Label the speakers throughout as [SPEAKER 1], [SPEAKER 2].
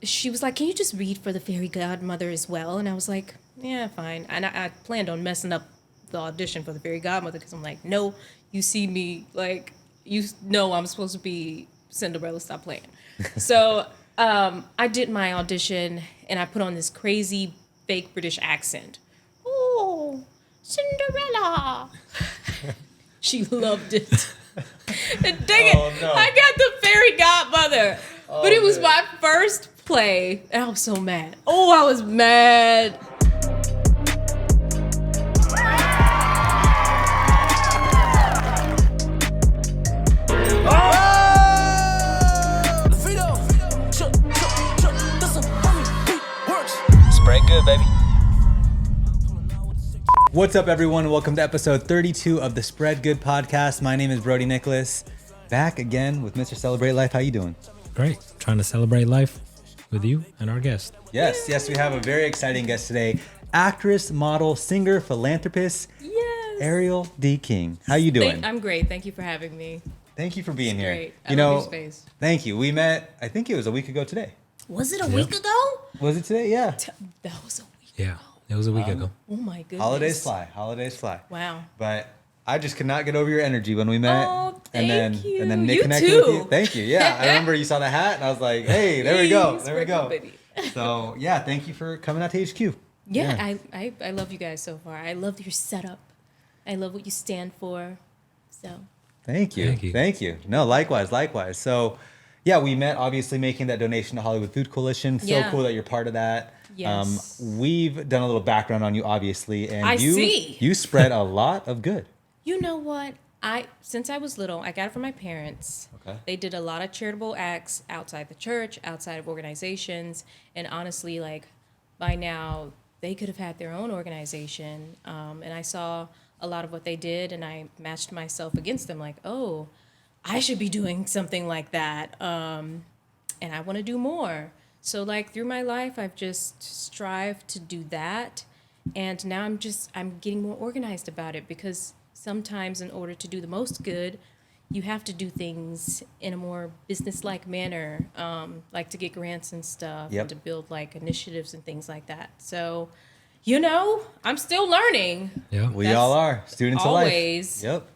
[SPEAKER 1] she was like, can you just read for the fairy godmother as well? And I was like, yeah, fine. And I planned on messing up the audition for the fairy godmother because I'm like, no, you see me, like, you know I'm supposed to be Cinderella, stop playing. So I did my audition and I put on this crazy fake British accent. Oh, Cinderella. She loved it. And dang it,
[SPEAKER 2] no.
[SPEAKER 1] I got the fairy godmother.
[SPEAKER 2] Oh,
[SPEAKER 1] but it was
[SPEAKER 2] man.
[SPEAKER 1] my first play, and I was so mad. Oh, I was mad.
[SPEAKER 2] Spread good, baby.
[SPEAKER 3] What's up, everyone? Welcome to episode 32 of the Spread Good podcast. My name is Brodi Nicholas. Back again with Mr. Celebrate Life. How you doing?
[SPEAKER 4] Great. Trying to celebrate life with you and our guest.
[SPEAKER 3] Yes, we have a very exciting guest today. Actress, model, singer, philanthropist,
[SPEAKER 1] Yes.
[SPEAKER 3] Ariel D. King. How you doing?
[SPEAKER 1] I'm great. Thank you for having me.
[SPEAKER 3] Thank you for being here.
[SPEAKER 1] Great. I love your space.
[SPEAKER 3] Thank you. We met, I think it was a week ago today.
[SPEAKER 1] Was it a week ago?
[SPEAKER 3] Was it today? Yeah.
[SPEAKER 1] That was a week
[SPEAKER 4] Yeah,
[SPEAKER 1] ago.
[SPEAKER 4] it was a week ago.
[SPEAKER 1] Oh my goodness.
[SPEAKER 3] Holidays fly.
[SPEAKER 1] Wow.
[SPEAKER 3] But I just could not get over your energy when we met.
[SPEAKER 1] Oh,
[SPEAKER 3] and
[SPEAKER 1] thank you.
[SPEAKER 3] And then Nick
[SPEAKER 1] You
[SPEAKER 3] connected
[SPEAKER 1] too.
[SPEAKER 3] with you. Thank you. Yeah, I remember you saw the hat and I was like, hey, there we go. There we go.
[SPEAKER 1] Baby.
[SPEAKER 3] So yeah, thank you for coming out to HQ.
[SPEAKER 1] Yeah, I love you guys so far. I love your setup. I love what you stand for. So
[SPEAKER 3] Thank you. No, likewise. So yeah, we met obviously making that donation to Hollywood Food Coalition. So
[SPEAKER 1] Yeah.
[SPEAKER 3] cool that you're part of that.
[SPEAKER 1] Yes.
[SPEAKER 3] We've done a little background on you, obviously, and
[SPEAKER 1] I see.
[SPEAKER 3] you spread a lot of good.
[SPEAKER 1] you know what? Since I was little, I got it from my parents.
[SPEAKER 3] Okay.
[SPEAKER 1] They did a lot of charitable acts outside the church, outside of organizations, and honestly, like by now, they could have had their own organization. And I saw a lot of what they did, and I matched myself against them. Like, oh, I should be doing something like that, and I want to do more. So, like through my life, I've just strived to do that, and now I'm getting more organized about it because sometimes in order to do the most good, you have to do things in a more business-like manner, like to get grants and stuff,
[SPEAKER 3] Yep.
[SPEAKER 1] and to build like initiatives and things like that. So, I'm still learning,
[SPEAKER 4] Yeah.
[SPEAKER 3] We
[SPEAKER 1] That's
[SPEAKER 3] all are students
[SPEAKER 1] always.
[SPEAKER 3] of life. Yep.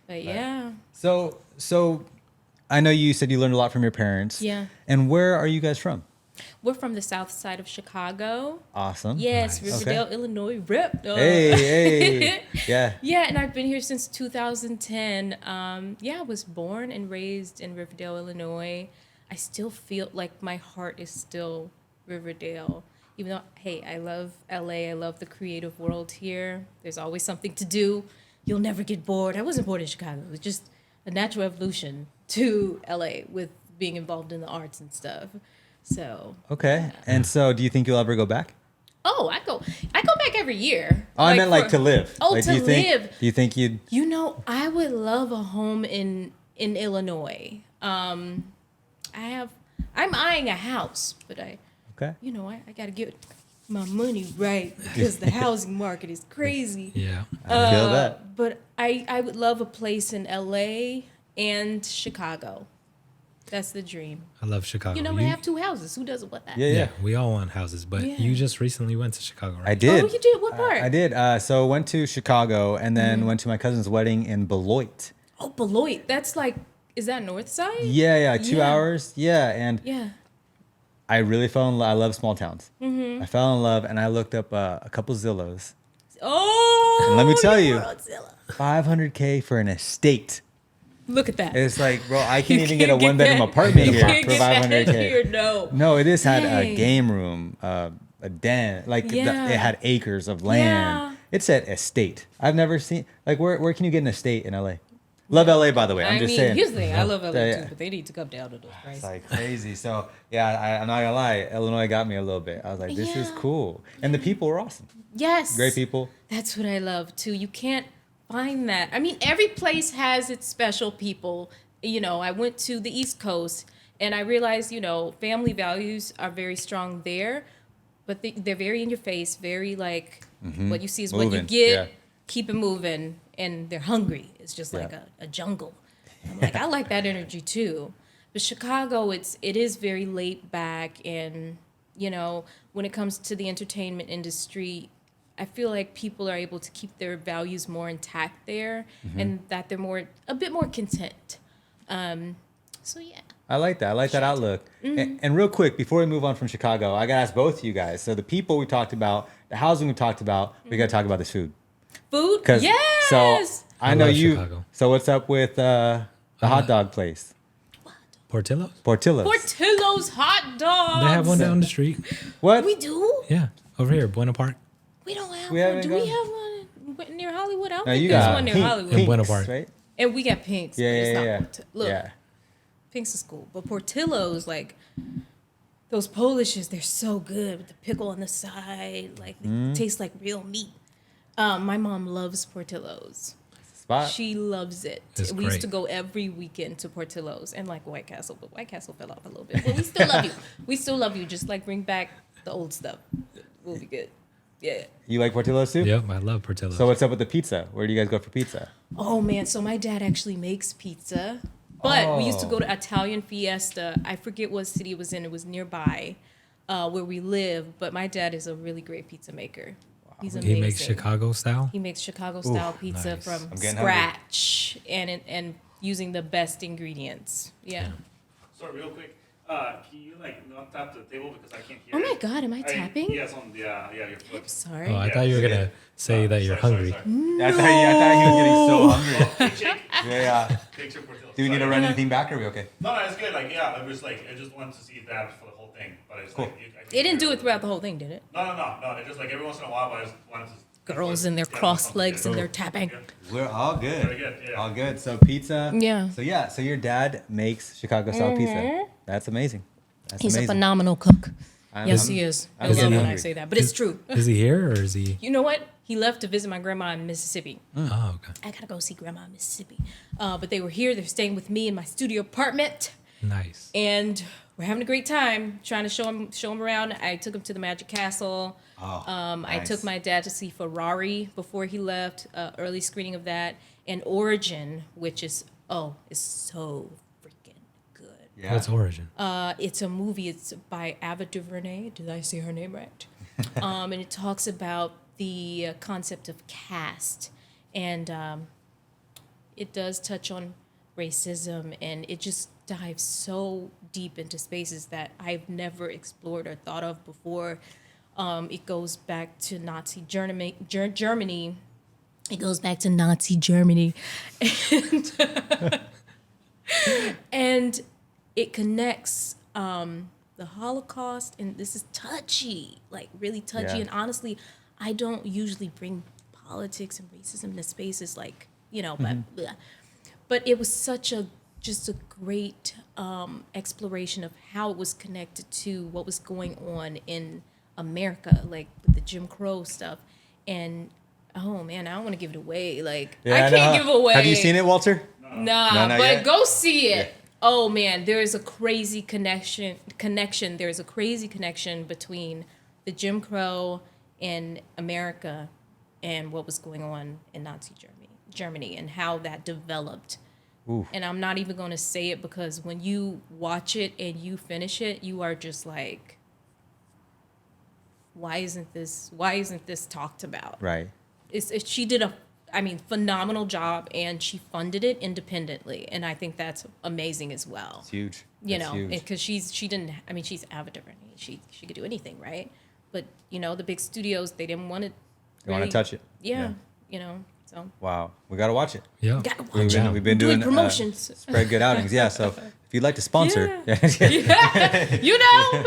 [SPEAKER 1] but yeah,
[SPEAKER 3] So I know you said you learned a lot from your parents.
[SPEAKER 1] Yeah.
[SPEAKER 3] And where are you guys from?
[SPEAKER 1] we're from the south side of Chicago.
[SPEAKER 3] Awesome.
[SPEAKER 1] Yes,
[SPEAKER 4] Nice.
[SPEAKER 1] Riverdale, Illinois, rip.
[SPEAKER 3] Hey. Yeah.
[SPEAKER 1] Yeah, and I've been here since 2010. I was born and raised in Riverdale, Illinois. I still feel like my heart is still Riverdale. Even though, hey, I love LA. I love the creative world here. There's always something to do. You'll never get bored. I wasn't born in Chicago. It was just a natural evolution to LA with being involved in the arts and stuff. So,
[SPEAKER 3] Okay. And so do you think you'll ever go back?
[SPEAKER 1] I go back every year.
[SPEAKER 3] Oh, I meant like to live.
[SPEAKER 1] Oh,
[SPEAKER 3] like,
[SPEAKER 1] to live.
[SPEAKER 3] Do you think you'd...
[SPEAKER 1] I would love a home in Illinois. I'm eyeing a house, but I got to get my money right because the housing market is crazy.
[SPEAKER 4] Yeah.
[SPEAKER 3] I feel that.
[SPEAKER 1] But I would love a place in LA and Chicago. That's the dream.
[SPEAKER 4] I love Chicago.
[SPEAKER 1] We have two houses. Who doesn't want that?
[SPEAKER 3] Yeah.
[SPEAKER 4] We all want houses, but
[SPEAKER 1] Yeah.
[SPEAKER 4] you just recently went to Chicago, right?
[SPEAKER 3] I did.
[SPEAKER 1] Oh, you did? What part?
[SPEAKER 3] I did. So went to Chicago and then went to my cousin's wedding in Beloit.
[SPEAKER 1] Oh, Beloit. That's like, is that north side?
[SPEAKER 3] Yeah. 2
[SPEAKER 1] Yeah.
[SPEAKER 3] hours. Yeah. And
[SPEAKER 1] Yeah.
[SPEAKER 3] I really fell in love. I love small towns. I fell in love and I looked up a couple Zillows.
[SPEAKER 1] Oh.
[SPEAKER 3] And let me tell you,
[SPEAKER 1] Godzilla.
[SPEAKER 3] $500K for an estate.
[SPEAKER 1] Look at that.
[SPEAKER 3] It's like, bro, I can't
[SPEAKER 1] You
[SPEAKER 3] even get a
[SPEAKER 1] can't get
[SPEAKER 3] one-bedroom
[SPEAKER 1] that.
[SPEAKER 3] apartment
[SPEAKER 1] You
[SPEAKER 3] here
[SPEAKER 1] can't
[SPEAKER 3] for
[SPEAKER 1] get that here,
[SPEAKER 3] $500K.
[SPEAKER 1] no.
[SPEAKER 3] No, it just had a
[SPEAKER 1] Dang.
[SPEAKER 3] game room, a den, like
[SPEAKER 1] Yeah.
[SPEAKER 3] it had acres of land.
[SPEAKER 1] Yeah.
[SPEAKER 3] It said estate. I've never seen, like, where can you get an estate in LA? Love LA, by the way. I'm just saying.
[SPEAKER 1] Here's the thing. I love LA
[SPEAKER 3] Yeah.
[SPEAKER 1] too, but they need to come down to those
[SPEAKER 3] It's
[SPEAKER 1] prices.
[SPEAKER 3] like crazy. So yeah, I'm not gonna lie. Illinois got me a little bit. I was like, this is
[SPEAKER 1] Yeah.
[SPEAKER 3] cool, and the people were awesome.
[SPEAKER 1] Yes.
[SPEAKER 3] Great people.
[SPEAKER 1] That's what I love too. You can't find that. I mean, every place has its special people. I went to the East Coast and I realized, family values are very strong there, but they're very in your face, very like what you see is what you
[SPEAKER 3] Moving,
[SPEAKER 1] get.
[SPEAKER 3] yeah.
[SPEAKER 1] Keep it moving, and they're hungry. It's just like
[SPEAKER 3] Yeah.
[SPEAKER 1] a jungle. I'm like, I like that energy too. But Chicago, it is very laid back, and when it comes to the entertainment industry, I feel like people are able to keep their values more intact there, and that they're a bit more content. So yeah.
[SPEAKER 3] I like that. I like that outlook. And real quick, before we move on from Chicago, I got to ask both of you guys. So the people we talked about, the housing we talked about, we got to talk about this food.
[SPEAKER 1] Food? Yes!
[SPEAKER 3] So I know
[SPEAKER 4] love
[SPEAKER 3] you.
[SPEAKER 4] Chicago.
[SPEAKER 3] So what's up with the hot dog place?
[SPEAKER 4] Portillos?
[SPEAKER 1] Portillos hot dogs.
[SPEAKER 4] They have one down the street.
[SPEAKER 3] What?
[SPEAKER 1] We do?
[SPEAKER 4] Yeah, over here, Buena Park.
[SPEAKER 1] We don't have
[SPEAKER 3] We
[SPEAKER 1] one.
[SPEAKER 3] haven't
[SPEAKER 1] Do
[SPEAKER 3] gone?
[SPEAKER 1] we have one near Hollywood? I don't
[SPEAKER 3] No,
[SPEAKER 1] think
[SPEAKER 3] you
[SPEAKER 1] there's
[SPEAKER 3] got
[SPEAKER 1] one near
[SPEAKER 3] Pink,
[SPEAKER 1] Hollywood.
[SPEAKER 4] In Buena
[SPEAKER 3] Pinks,
[SPEAKER 4] Park.
[SPEAKER 3] right?
[SPEAKER 1] And we got Pinks. But it's not Look,
[SPEAKER 3] yeah.
[SPEAKER 1] Pinks is cool. But Portillos, like, those Polishes, they're so good with the pickle on the side. Like, they taste like real meat. My mom loves Portillos.
[SPEAKER 3] Spot.
[SPEAKER 1] She loves it.
[SPEAKER 4] It's
[SPEAKER 1] We used
[SPEAKER 4] great.
[SPEAKER 1] to go every weekend to Portillos and like White Castle, but White Castle fell off a little bit. But we still love you. We still love you. Just like bring back the old stuff. We'll be good. Yeah.
[SPEAKER 3] You like Portillos too?
[SPEAKER 4] Yep, I love Portillos.
[SPEAKER 3] So what's up with the pizza? Where do you guys go for pizza?
[SPEAKER 1] Oh man, so my dad actually makes pizza. But we used to
[SPEAKER 3] Oh.
[SPEAKER 1] go to Italian Fiesta. I forget what city it was in. It was nearby where we live. But my dad is a really great pizza maker. He's amazing.
[SPEAKER 4] he makes Chicago style.
[SPEAKER 1] He makes Chicago style
[SPEAKER 3] Ooh,
[SPEAKER 1] pizza
[SPEAKER 4] nice.
[SPEAKER 1] from
[SPEAKER 3] I'm getting
[SPEAKER 1] scratch and using the best ingredients. Yeah.
[SPEAKER 2] Sorry, real quick. Can you not tap the table because I can't hear?
[SPEAKER 1] Oh my
[SPEAKER 2] it?
[SPEAKER 1] God, am I tapping?
[SPEAKER 2] Yes, on yeah, your
[SPEAKER 1] I'm
[SPEAKER 2] foot.
[SPEAKER 1] sorry.
[SPEAKER 4] Oh, I thought you were gonna say that you're hungry.
[SPEAKER 3] I thought he was getting so hungry.
[SPEAKER 2] Big shake.
[SPEAKER 3] Yeah.
[SPEAKER 2] Picture Portillos.
[SPEAKER 3] Do we need to
[SPEAKER 2] Sorry.
[SPEAKER 3] run anything back or are we okay?
[SPEAKER 2] No, it's good. I was I just wanted to see that for the whole thing, but it's
[SPEAKER 3] Cool.
[SPEAKER 1] It didn't do it throughout the whole thing, did it?
[SPEAKER 2] No. It's just every once in a while, but I just wanted to.
[SPEAKER 1] Girls in their crossed legs and they're tapping.
[SPEAKER 3] We're all good.
[SPEAKER 2] Very good, yeah.
[SPEAKER 3] All good. So pizza.
[SPEAKER 1] Yeah.
[SPEAKER 3] So your dad makes Chicago style pizza. That's amazing. That's
[SPEAKER 1] He's a
[SPEAKER 3] amazing.
[SPEAKER 1] phenomenal cook.
[SPEAKER 3] I'm-
[SPEAKER 1] Yes,
[SPEAKER 3] I'm-
[SPEAKER 1] he is. I
[SPEAKER 3] I'm
[SPEAKER 1] love
[SPEAKER 3] getting
[SPEAKER 1] when I
[SPEAKER 3] hungry.
[SPEAKER 1] say that, but it's true.
[SPEAKER 4] Is he here or is he?
[SPEAKER 1] You know what? He left to visit my grandma in Mississippi.
[SPEAKER 4] Oh, okay.
[SPEAKER 1] I gotta go see grandma in Mississippi. But they were here. They're staying with me in my studio apartment.
[SPEAKER 4] Nice.
[SPEAKER 1] And we're having a great time trying to show him around. I took him to the Magic Castle.
[SPEAKER 3] Oh,
[SPEAKER 1] I
[SPEAKER 3] nice.
[SPEAKER 1] took my dad to see Ferrari before he left, early screening of that, and Origin, which is so freaking good.
[SPEAKER 3] Yeah.
[SPEAKER 4] What's Origin?
[SPEAKER 1] It's a movie. It's by Ava DuVernay. Did I say her name right? And it talks about the concept of caste, and it does touch on racism, and it just dives so deep into spaces that I've never explored or thought of before. It goes back to Nazi Germany. It goes back to Nazi Germany, and it connects the Holocaust, and this is touchy, like really touchy.
[SPEAKER 3] Yeah.
[SPEAKER 1] And honestly, I don't usually bring politics and racism to spaces like but it was such a great exploration of how it was connected to what was going on in America, like with the Jim Crow stuff. And oh man, I don't want to give it away. Like I can't give away.
[SPEAKER 3] Have you seen it, Walter?
[SPEAKER 1] Nah,
[SPEAKER 3] No, not
[SPEAKER 1] but
[SPEAKER 3] yet?
[SPEAKER 1] go see it.
[SPEAKER 3] Yeah.
[SPEAKER 1] Oh man, there is a crazy connection. There is a crazy connection between the Jim Crow in America and what was going on in Nazi Germany, and how that developed.
[SPEAKER 3] Ooh.
[SPEAKER 1] And I'm not even going to say it because when you watch it and you finish it, you are just like, why isn't this talked about?
[SPEAKER 3] Right.
[SPEAKER 1] She did a phenomenal job, and she funded it independently, and I think that's amazing as well.
[SPEAKER 3] It's huge.
[SPEAKER 1] You
[SPEAKER 3] That's
[SPEAKER 1] know,
[SPEAKER 3] huge.
[SPEAKER 1] because she's Ava DuVernay. She could do anything, right? But the big studios, they didn't want to.
[SPEAKER 3] They want to touch it.
[SPEAKER 1] Yeah. So
[SPEAKER 3] Wow. We got to watch it.
[SPEAKER 4] Yeah.
[SPEAKER 1] gotta
[SPEAKER 3] We've
[SPEAKER 1] watch
[SPEAKER 3] been,
[SPEAKER 1] it.
[SPEAKER 3] we've been
[SPEAKER 1] Doing
[SPEAKER 3] doing
[SPEAKER 1] promotions.
[SPEAKER 3] spread good outings. Yeah. So if you'd like to sponsor.
[SPEAKER 1] You know,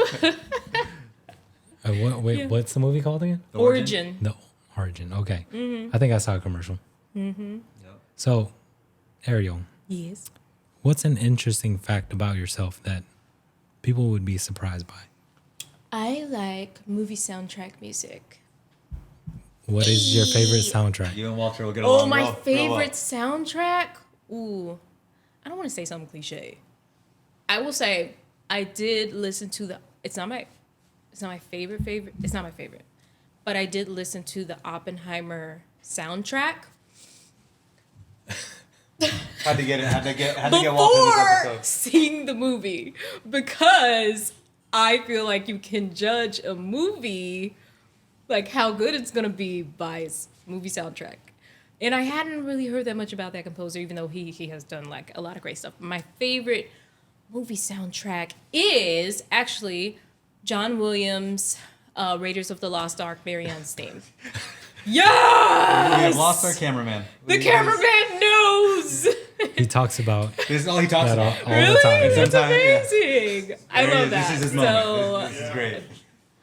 [SPEAKER 4] What's the movie called again?
[SPEAKER 1] Origin.
[SPEAKER 4] The Origin. Okay.
[SPEAKER 1] Mm-hmm.
[SPEAKER 4] I think I saw a commercial. So, Ariel,
[SPEAKER 1] Yes.
[SPEAKER 4] what's an interesting fact about yourself that people would be surprised by?
[SPEAKER 1] I like movie soundtrack music.
[SPEAKER 4] What is your favorite soundtrack?
[SPEAKER 3] You and Walter will get
[SPEAKER 1] Oh,
[SPEAKER 3] along.
[SPEAKER 1] my
[SPEAKER 3] real well.
[SPEAKER 1] favorite soundtrack? Ooh, I don't want to say something cliche. I will say I did listen to it's not my favorite. It's not my favorite. But I did listen to the Oppenheimer soundtrack.
[SPEAKER 3] Had to get walked through this
[SPEAKER 1] before
[SPEAKER 3] episode.
[SPEAKER 1] seeing the movie, because I feel like you can judge a movie, like how good it's gonna be, by its movie soundtrack. And I hadn't really heard that much about that composer, even though he has done like a lot of great stuff. My favorite movie soundtrack is actually John Williams' Raiders of the Lost Ark, Marianne's theme. Yes!
[SPEAKER 3] We have lost our cameraman.
[SPEAKER 1] The cameraman knows.
[SPEAKER 3] He
[SPEAKER 4] talks about
[SPEAKER 3] This is all he talks
[SPEAKER 4] that all,
[SPEAKER 3] about.
[SPEAKER 4] all
[SPEAKER 1] Really?
[SPEAKER 4] the time.
[SPEAKER 1] It's
[SPEAKER 3] Sometimes, yeah.
[SPEAKER 1] amazing. I
[SPEAKER 3] There he
[SPEAKER 1] love
[SPEAKER 3] is.
[SPEAKER 1] that.
[SPEAKER 3] This is his
[SPEAKER 1] So
[SPEAKER 3] moment. This is great.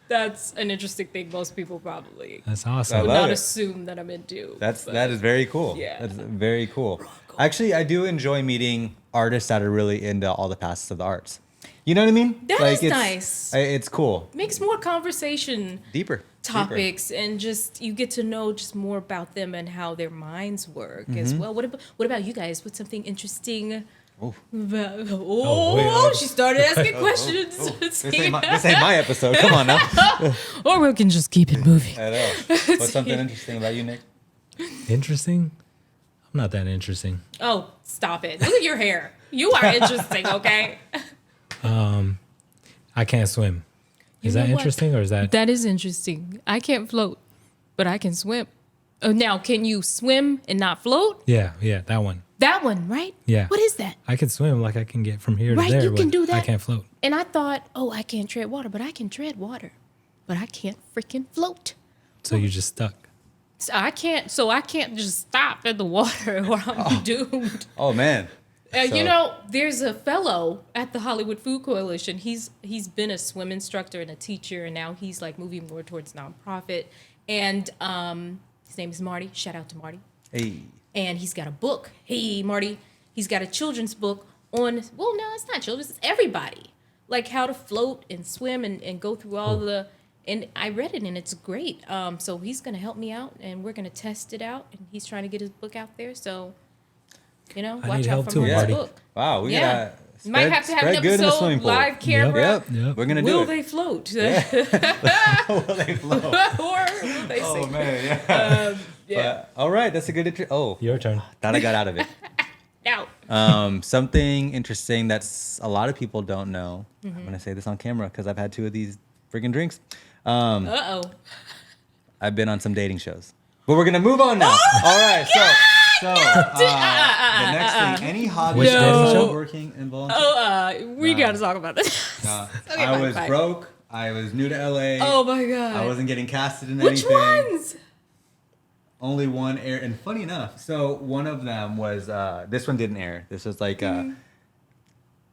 [SPEAKER 1] that's an interesting thing most people probably
[SPEAKER 4] That's
[SPEAKER 3] I
[SPEAKER 4] awesome.
[SPEAKER 3] love
[SPEAKER 1] would not
[SPEAKER 3] it.
[SPEAKER 1] assume that I'm into. but-
[SPEAKER 3] That is very cool.
[SPEAKER 1] Yeah.
[SPEAKER 3] That's very cool. Actually, I do enjoy meeting artists that are really into all the facets of the arts. You know what I mean?
[SPEAKER 1] That is
[SPEAKER 3] it's,
[SPEAKER 1] nice.
[SPEAKER 3] It's cool.
[SPEAKER 1] Makes more conversation
[SPEAKER 3] Deeper.
[SPEAKER 1] topics, and just you get to know just more about them and how their minds work as well. What about you guys? What's something interesting?
[SPEAKER 3] Oh.
[SPEAKER 1] Oh, she started asking questions.
[SPEAKER 3] This ain't my episode. Come on now.
[SPEAKER 1] Or we can just keep it moving.
[SPEAKER 3] I know. What's something interesting about you, Nick?
[SPEAKER 4] Interesting? I'm not that interesting.
[SPEAKER 1] Oh, stop it. Look at your hair. You are interesting, okay?
[SPEAKER 4] I can't swim. Is
[SPEAKER 1] You
[SPEAKER 4] that
[SPEAKER 1] know what?
[SPEAKER 4] interesting or is that?
[SPEAKER 1] That is interesting. I can't float, but I can swim. Oh, now, can you swim and not float?
[SPEAKER 4] Yeah, that one.
[SPEAKER 1] That one, right?
[SPEAKER 4] Yeah.
[SPEAKER 1] What is that?
[SPEAKER 4] I can swim, like I can get from here
[SPEAKER 1] Right,
[SPEAKER 4] to there.
[SPEAKER 1] you can
[SPEAKER 4] but
[SPEAKER 1] do that.
[SPEAKER 4] I can't float.
[SPEAKER 1] And I thought, oh, I can't tread water, but I can tread water. But I can't freaking float.
[SPEAKER 4] So you're just stuck.
[SPEAKER 1] So I can't just stop in the water or I'm doomed.
[SPEAKER 3] Oh man.
[SPEAKER 1] You
[SPEAKER 3] So-
[SPEAKER 1] know, there's a fellow at the Hollywood Food Coalition. He's been a swim instructor and a teacher, and now he's like moving more towards nonprofit. And his name is Marty. Shout out to Marty.
[SPEAKER 3] Hey.
[SPEAKER 1] And he's got a book. Hey, Marty. He's got a children's book on, well, no, it's not children's. It's everybody. Like how to float and swim and go through all the, and I read it and it's great. So he's going to help me out and we're going to test it out. And he's trying to get his book out there. So, you know,
[SPEAKER 4] I
[SPEAKER 1] watch
[SPEAKER 4] need
[SPEAKER 1] out
[SPEAKER 4] help
[SPEAKER 1] for
[SPEAKER 4] too,
[SPEAKER 1] Marty's
[SPEAKER 4] Marty.
[SPEAKER 1] book.
[SPEAKER 3] Wow. We
[SPEAKER 1] Yeah.
[SPEAKER 3] gotta
[SPEAKER 1] You might have to have an
[SPEAKER 3] spread good in the swimming
[SPEAKER 1] episode,
[SPEAKER 3] pool.
[SPEAKER 1] live camera.
[SPEAKER 4] Yep.
[SPEAKER 3] We're gonna do
[SPEAKER 1] Will
[SPEAKER 3] it.
[SPEAKER 1] they float?
[SPEAKER 3] Will they float?
[SPEAKER 1] Or will they
[SPEAKER 3] Oh
[SPEAKER 1] sink?
[SPEAKER 3] man, yeah.
[SPEAKER 1] Yeah.
[SPEAKER 3] But, all right, that's a good intro. Oh,
[SPEAKER 4] Your turn.
[SPEAKER 3] thought I got out of it.
[SPEAKER 1] Now.
[SPEAKER 3] Something interesting that's a lot of people don't know. I'm gonna say this on camera because I've had 2 of these freaking drinks.
[SPEAKER 1] Uh-oh.
[SPEAKER 3] I've been on some dating shows, but we're gonna move on now. All right, so the next thing, any hobbies
[SPEAKER 4] Which dating
[SPEAKER 3] that
[SPEAKER 4] show?
[SPEAKER 3] are working and volunteer.
[SPEAKER 1] We got to talk about this. Okay,
[SPEAKER 3] I
[SPEAKER 1] fine,
[SPEAKER 3] was
[SPEAKER 1] fine.
[SPEAKER 3] broke. I was new to LA.
[SPEAKER 1] Oh my God.
[SPEAKER 3] I wasn't getting casted in
[SPEAKER 1] Which
[SPEAKER 3] anything.
[SPEAKER 1] ones?
[SPEAKER 3] Only one air, and funny enough, so one of them was this one didn't air. This was like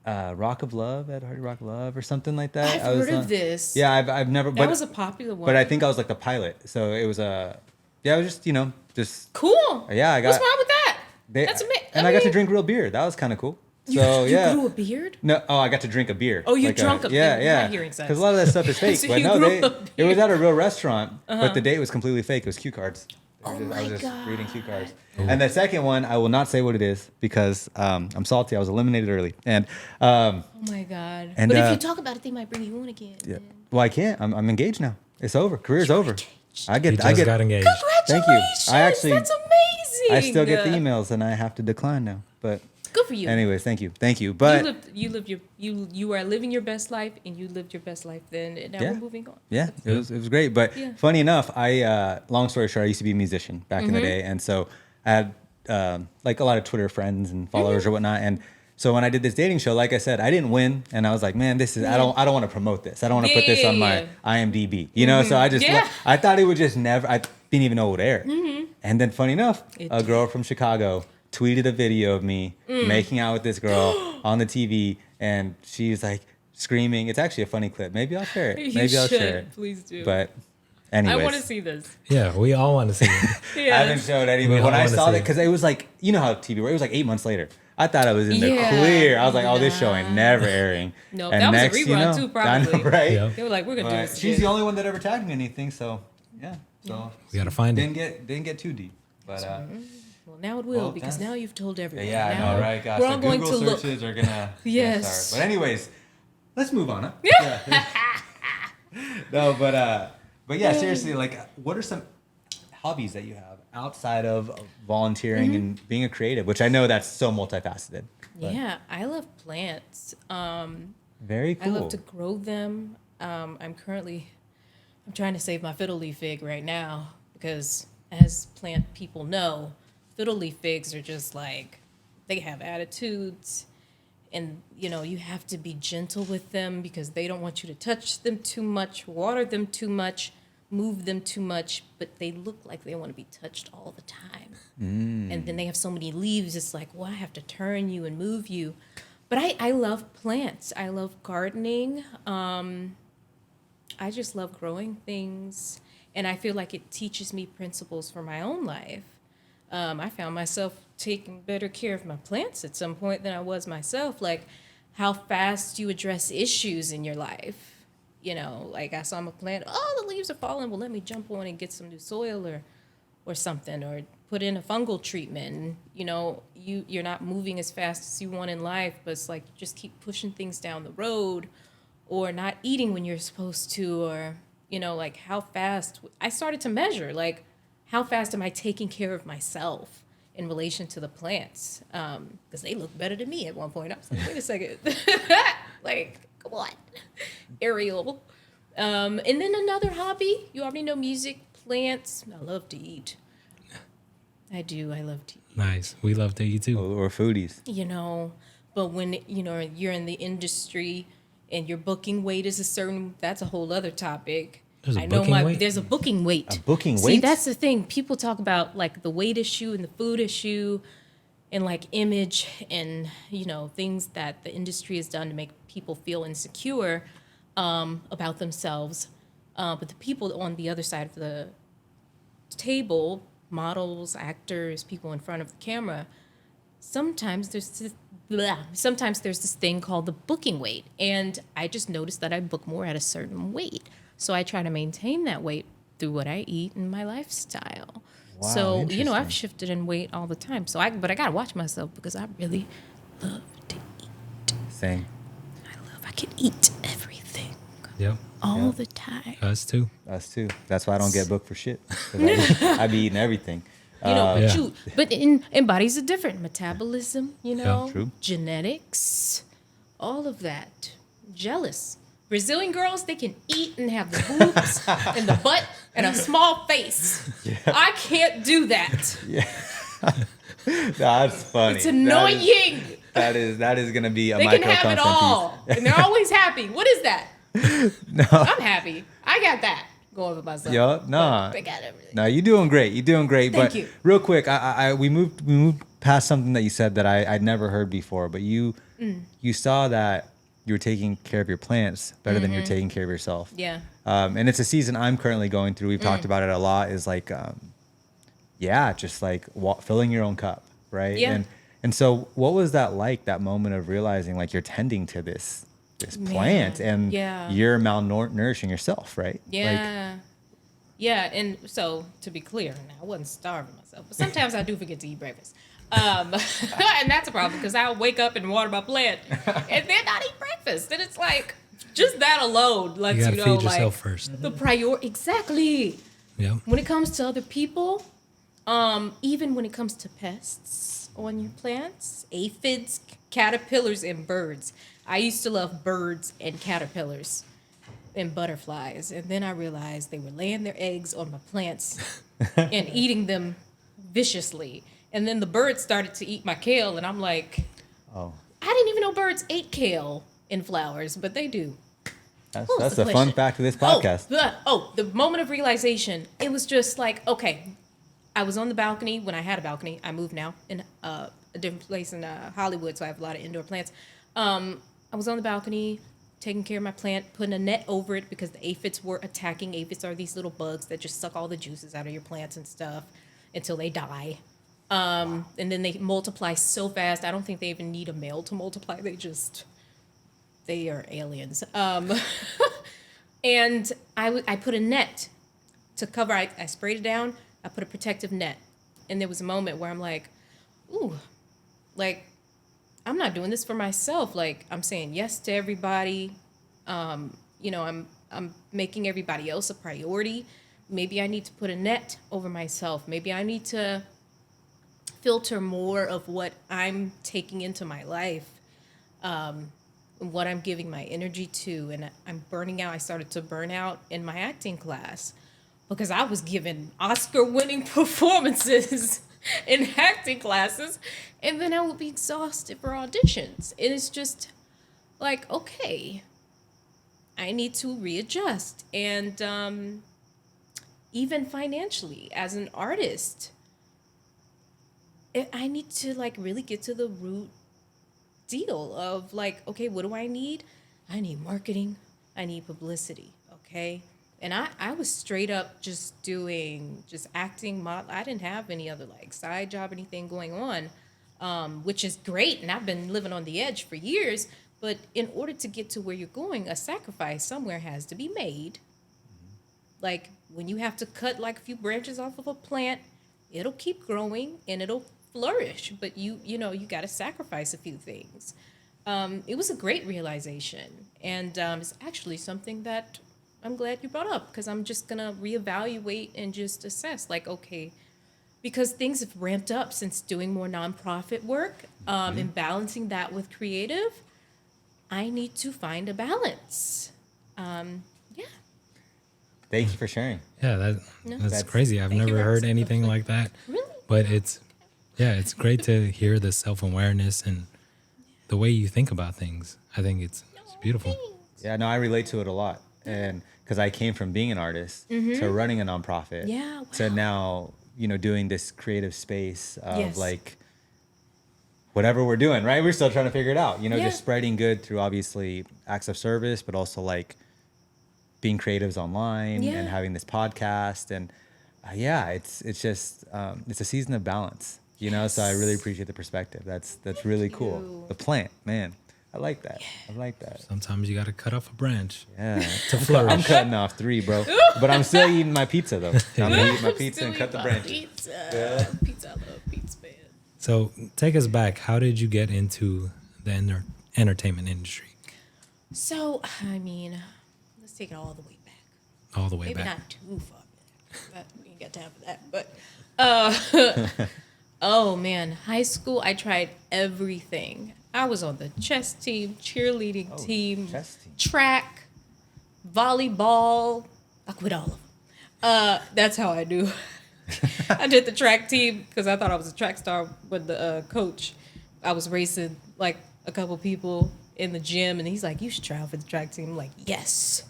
[SPEAKER 3] Rock of Love, Ed Hardy Rock of Love, or something like that.
[SPEAKER 1] I've heard of this.
[SPEAKER 3] Yeah, I've never.
[SPEAKER 1] That
[SPEAKER 3] But,
[SPEAKER 1] was a popular one.
[SPEAKER 3] but I think I was like the pilot, so it was yeah, it was just just
[SPEAKER 1] Cool.
[SPEAKER 3] Yeah, I got-
[SPEAKER 1] What's wrong with that?
[SPEAKER 3] they,
[SPEAKER 1] That's amazing.
[SPEAKER 3] and I got to drink real beer. That was kind of cool.
[SPEAKER 1] You,
[SPEAKER 3] So
[SPEAKER 1] you
[SPEAKER 3] yeah.
[SPEAKER 1] grew a beard?
[SPEAKER 3] No, I got to drink a beer.
[SPEAKER 1] Oh, you
[SPEAKER 3] Like
[SPEAKER 1] drunk a
[SPEAKER 3] yeah,
[SPEAKER 1] beer.
[SPEAKER 3] yeah.
[SPEAKER 1] My hearing sense.
[SPEAKER 3] Because a lot of that stuff is fake.
[SPEAKER 1] So
[SPEAKER 3] but
[SPEAKER 1] you
[SPEAKER 3] no,
[SPEAKER 1] grew
[SPEAKER 3] they,
[SPEAKER 1] a
[SPEAKER 3] it was
[SPEAKER 1] beer.
[SPEAKER 3] at a real restaurant, but the date was completely fake. It was cue cards.
[SPEAKER 1] Oh
[SPEAKER 3] I
[SPEAKER 1] my
[SPEAKER 3] was just
[SPEAKER 1] God.
[SPEAKER 3] reading cue cards. And the second one, I will not say what it is because I'm salty. I was eliminated early, and
[SPEAKER 1] Oh my God.
[SPEAKER 3] And,
[SPEAKER 1] but if you talk about it, they might bring you on again.
[SPEAKER 3] yeah. Well, I can't. I'm engaged now. It's over. Career's over. I
[SPEAKER 4] He
[SPEAKER 3] get.
[SPEAKER 4] just
[SPEAKER 3] I get.
[SPEAKER 4] got engaged.
[SPEAKER 3] Thank you.
[SPEAKER 1] Congratulations.
[SPEAKER 3] I actually-
[SPEAKER 1] That's amazing.
[SPEAKER 3] I still get the emails, and I have to decline now. But
[SPEAKER 1] Good for you.
[SPEAKER 3] anyways, thank you. Thank you. But
[SPEAKER 1] you are living your best life, and you lived your best life then, and now
[SPEAKER 3] Yeah.
[SPEAKER 1] we're moving on.
[SPEAKER 3] yeah, it was great. But
[SPEAKER 1] Yeah.
[SPEAKER 3] funny enough, long story short, I used to be a musician back in the day, and so I had like a lot of Twitter friends and followers or whatnot. And so when I did this dating show, like I said, I didn't win, and I was like, man, this is I don't want to promote this. I don't want to put this on my IMDb, you know. So I just
[SPEAKER 1] Yeah.
[SPEAKER 3] I thought it would just never. I didn't even know it would air. And then funny enough, a girl from Chicago tweeted a video of me making out with this girl on the TV, and she's like screaming. It's actually a funny clip. Maybe I'll share it. Maybe I'll share it.
[SPEAKER 1] Please do.
[SPEAKER 3] But
[SPEAKER 1] I
[SPEAKER 3] anyways,
[SPEAKER 1] want to see this.
[SPEAKER 4] Yeah, we all want to see it.
[SPEAKER 1] Yeah.
[SPEAKER 3] I haven't showed any.
[SPEAKER 4] We
[SPEAKER 3] But when
[SPEAKER 4] all
[SPEAKER 3] I
[SPEAKER 4] wanna
[SPEAKER 3] saw
[SPEAKER 4] see
[SPEAKER 3] that,
[SPEAKER 4] it.
[SPEAKER 3] because it was like, you know how TV works. It was like 8 months later. I thought I was in the
[SPEAKER 1] Yeah.
[SPEAKER 3] clear. I was like, oh, this show ain't
[SPEAKER 1] Nah.
[SPEAKER 3] never airing.
[SPEAKER 1] No,
[SPEAKER 3] And
[SPEAKER 1] that was a
[SPEAKER 3] next, you
[SPEAKER 1] rerun
[SPEAKER 3] know,
[SPEAKER 1] too,
[SPEAKER 3] I know,
[SPEAKER 1] probably.
[SPEAKER 3] right?
[SPEAKER 4] Yeah.
[SPEAKER 1] They were like, we're gonna do
[SPEAKER 3] But
[SPEAKER 1] this.
[SPEAKER 3] she's
[SPEAKER 1] again.
[SPEAKER 3] the only one that ever tagged me anything. So yeah. So
[SPEAKER 4] We gotta find it.
[SPEAKER 3] didn't get too deep. But
[SPEAKER 1] Well, now it will,
[SPEAKER 3] Well,
[SPEAKER 1] because
[SPEAKER 3] that's-
[SPEAKER 1] now you've told everyone.
[SPEAKER 3] yeah, I
[SPEAKER 1] now
[SPEAKER 3] know, right? Gosh,
[SPEAKER 1] we're
[SPEAKER 3] the
[SPEAKER 1] all going
[SPEAKER 3] Google
[SPEAKER 1] to look.
[SPEAKER 3] searches are gonna
[SPEAKER 1] Yes.
[SPEAKER 3] start. But anyways, let's move on. Huh? Yeah. No, but yeah, seriously, like, what are some hobbies that you have outside of volunteering and being a creative, which I know that's so multifaceted. But
[SPEAKER 1] Yeah, I love plants.
[SPEAKER 3] very
[SPEAKER 1] I
[SPEAKER 3] cool.
[SPEAKER 1] love to grow them. I'm trying to save my fiddle leaf fig right now because, as plant people know, fiddle leaf figs are just like, they have attitudes, and you have to be gentle with them because they don't want you to touch them too much, water them too much, move them too much, but they look like they want to be touched all the time. And then they have so many leaves, it's like, well, I have to turn you and move you. But I love plants. I love gardening. I just love growing things. And I feel like it teaches me principles for my own life. I found myself taking better care of my plants at some point than I was myself. Like how fast you address issues in your life. Like I saw my plant, oh, the leaves are falling. Well, let me jump on and get some new soil or something, or put in a fungal treatment. You're not moving as fast as you want in life, but it's like you just keep pushing things down the road, or not eating when you're supposed to, or like how fast I started to measure, like how fast am I taking care of myself in relation to the plants, because they look better than me at one point. I was like, wait a second. Like, come on, Ariel. And then another hobby, you already know, music, plants. I love to eat. I do. I love to eat.
[SPEAKER 4] Nice. We love to eat too.
[SPEAKER 3] Or foodies.
[SPEAKER 1] But when, you're in the industry and your booking weight is that's a whole other topic.
[SPEAKER 4] There's a booking weight?
[SPEAKER 1] There's a booking weight.
[SPEAKER 3] A booking
[SPEAKER 1] See,
[SPEAKER 3] weight?
[SPEAKER 1] that's the thing. People talk about like the weight issue and the food issue and like image and, things that the industry has done to make people feel insecure about themselves. But the people on the other side of the table, models, actors, people in front of the camera, sometimes there's this thing called the booking weight. And I just noticed that I book more at a certain weight. So I try to maintain that weight through what I eat and my lifestyle.
[SPEAKER 3] Wow,
[SPEAKER 1] So,
[SPEAKER 3] interesting.
[SPEAKER 1] I've shifted in weight all the time. But I got to watch myself because I really love to eat.
[SPEAKER 3] Same.
[SPEAKER 1] I can eat everything
[SPEAKER 4] Yep.
[SPEAKER 1] all the time.
[SPEAKER 4] Us too.
[SPEAKER 3] Us too. That's why I don't get booked for shit. 'Cause I be eating everything.
[SPEAKER 1] But but in bodies are different. Metabolism,
[SPEAKER 3] True.
[SPEAKER 1] genetics, all of that. Jealous. Brazilian girls, they can eat and have the boobs and the butt and a small face. Yeah. I can't do that.
[SPEAKER 3] That's funny.
[SPEAKER 1] It's annoying.
[SPEAKER 3] That is gonna be a
[SPEAKER 1] They can
[SPEAKER 3] microcosm
[SPEAKER 1] have it all. And they're always happy. What is that?
[SPEAKER 3] No.
[SPEAKER 1] I'm happy. I got that going for myself.
[SPEAKER 3] Yup, nah.
[SPEAKER 1] They got everything.
[SPEAKER 3] No, you're doing great. You're doing great.
[SPEAKER 1] Thank
[SPEAKER 3] but
[SPEAKER 1] you.
[SPEAKER 3] Real quick, we moved past something that you said that I'd never heard before. But you saw that you were taking care of your plants better than you're taking care of yourself.
[SPEAKER 1] Yeah.
[SPEAKER 3] And it's a season I'm currently going through. We've talked about it a lot. Is like, just like filling your own cup, right?
[SPEAKER 1] Yeah.
[SPEAKER 3] And so, what was that like? That moment of realizing like you're tending to this plant and you're malnourishing yourself, right?
[SPEAKER 1] Yeah. Yeah, and so to be clear, I wasn't starving myself, but sometimes I do forget to eat breakfast. And that's a problem because I'll wake up and water my plant and then not eat breakfast. And it's like, just that alone lets
[SPEAKER 4] You
[SPEAKER 1] you
[SPEAKER 4] gotta
[SPEAKER 1] know,
[SPEAKER 4] feed yourself
[SPEAKER 1] like,
[SPEAKER 4] first.
[SPEAKER 1] the priority. Exactly.
[SPEAKER 4] Yeah.
[SPEAKER 1] When it comes to other people, even when it comes to pests on your plants, aphids, caterpillars, and birds. I used to love birds and caterpillars and butterflies. And then I realized they were laying their eggs on my plants and eating them viciously. And then the birds started to eat my kale. And I'm like,
[SPEAKER 3] Oh,
[SPEAKER 1] I didn't even know birds ate kale in flowers, but they do.
[SPEAKER 3] that's a fun fact of this podcast.
[SPEAKER 1] The moment of realization, it was just like, okay, I was on the balcony when I had a balcony. I moved now in a different place in Hollywood, so I have a lot of indoor plants. I was on the balcony taking care of my plant, putting a net over it because the aphids were attacking. Aphids are these little bugs that just suck all the juices out of your plants and stuff until they die. And then they multiply so fast. I don't think they even need a male to multiply. They are aliens. And I put a net to cover. I sprayed it down. I put a protective net. And there was a moment where I'm like, ooh, like, I'm not doing this for myself. Like, I'm saying yes to everybody. I'm making everybody else a priority. maybe I need to put a net over myself. Maybe I need to filter more of what I'm taking into my life, what I'm giving my energy to. And I'm burning out. I started to burn out in my acting class because I was giving Oscar-winning performances in acting classes, and then I would be exhausted for auditions. And it's just like, okay, I need to readjust. And even financially, as an artist, I need to like really get to the root deal of like, okay, what do I need? I need marketing. I need publicity. Okay. And I was straight up just acting. I didn't have any other like side job, anything going on, which is great. And I've been living on the edge for years. But in order to get to where you're going, a sacrifice somewhere has to be made. Like when you have to cut like a few branches off of a plant, it'll keep growing and it'll flourish. But you got to sacrifice a few things. It was a great realization. And it's actually something that I'm glad you brought up, because I'm just going to reevaluate and just assess like, okay, because things have ramped up since doing more nonprofit work, and balancing that with creative. I need to find a balance. Yeah.
[SPEAKER 3] Thank you for sharing.
[SPEAKER 4] Yeah, that's crazy. I've
[SPEAKER 1] Thank you
[SPEAKER 4] never
[SPEAKER 1] for
[SPEAKER 4] heard
[SPEAKER 1] asking.
[SPEAKER 4] anything like that.
[SPEAKER 1] Really?
[SPEAKER 4] But it's great to hear the self-awareness and the way you think about things. I think it's beautiful.
[SPEAKER 3] Yeah, no, I relate to it a lot. And because I came from being an artist to running a nonprofit
[SPEAKER 1] Yeah,
[SPEAKER 3] to
[SPEAKER 1] wow.
[SPEAKER 3] now, doing this creative space of
[SPEAKER 1] Yes.
[SPEAKER 3] like whatever we're doing, right? We're still trying to figure it out,
[SPEAKER 1] Yeah.
[SPEAKER 3] just spreading good through obviously acts of service, but also like being creatives online
[SPEAKER 1] Yeah.
[SPEAKER 3] and having this podcast. And it's just, it's a season of balance, so I really appreciate the perspective. That's really cool.
[SPEAKER 1] you.
[SPEAKER 3] The plant, man. I like that. I like that.
[SPEAKER 4] Sometimes you got to cut off a branch.
[SPEAKER 3] Yeah.
[SPEAKER 4] To flourish.
[SPEAKER 3] I'm cutting off 3, bro. But I'm still eating my pizza, though. I'm gonna eat my pizza
[SPEAKER 1] Still
[SPEAKER 3] and cut
[SPEAKER 1] eat
[SPEAKER 3] the
[SPEAKER 1] my
[SPEAKER 3] branch.
[SPEAKER 1] Pizza. Pizza. I love pizza, man.
[SPEAKER 4] So take us back. How did you get into the entertainment industry?
[SPEAKER 1] So, I mean, let's take it all the way back.
[SPEAKER 4] All the way
[SPEAKER 1] Maybe
[SPEAKER 4] back.
[SPEAKER 1] not too far back. We ain't got time for that. But, oh man, high school, I tried everything. I was on the chess team, cheerleading team,
[SPEAKER 3] chess team.
[SPEAKER 1] track, volleyball. I quit all of them. That's how I do. I did the track team because I thought I was a track star with the coach. I was racing like a couple people in the gym, and he's like, "You should try out for the track team." I'm like, "Yes."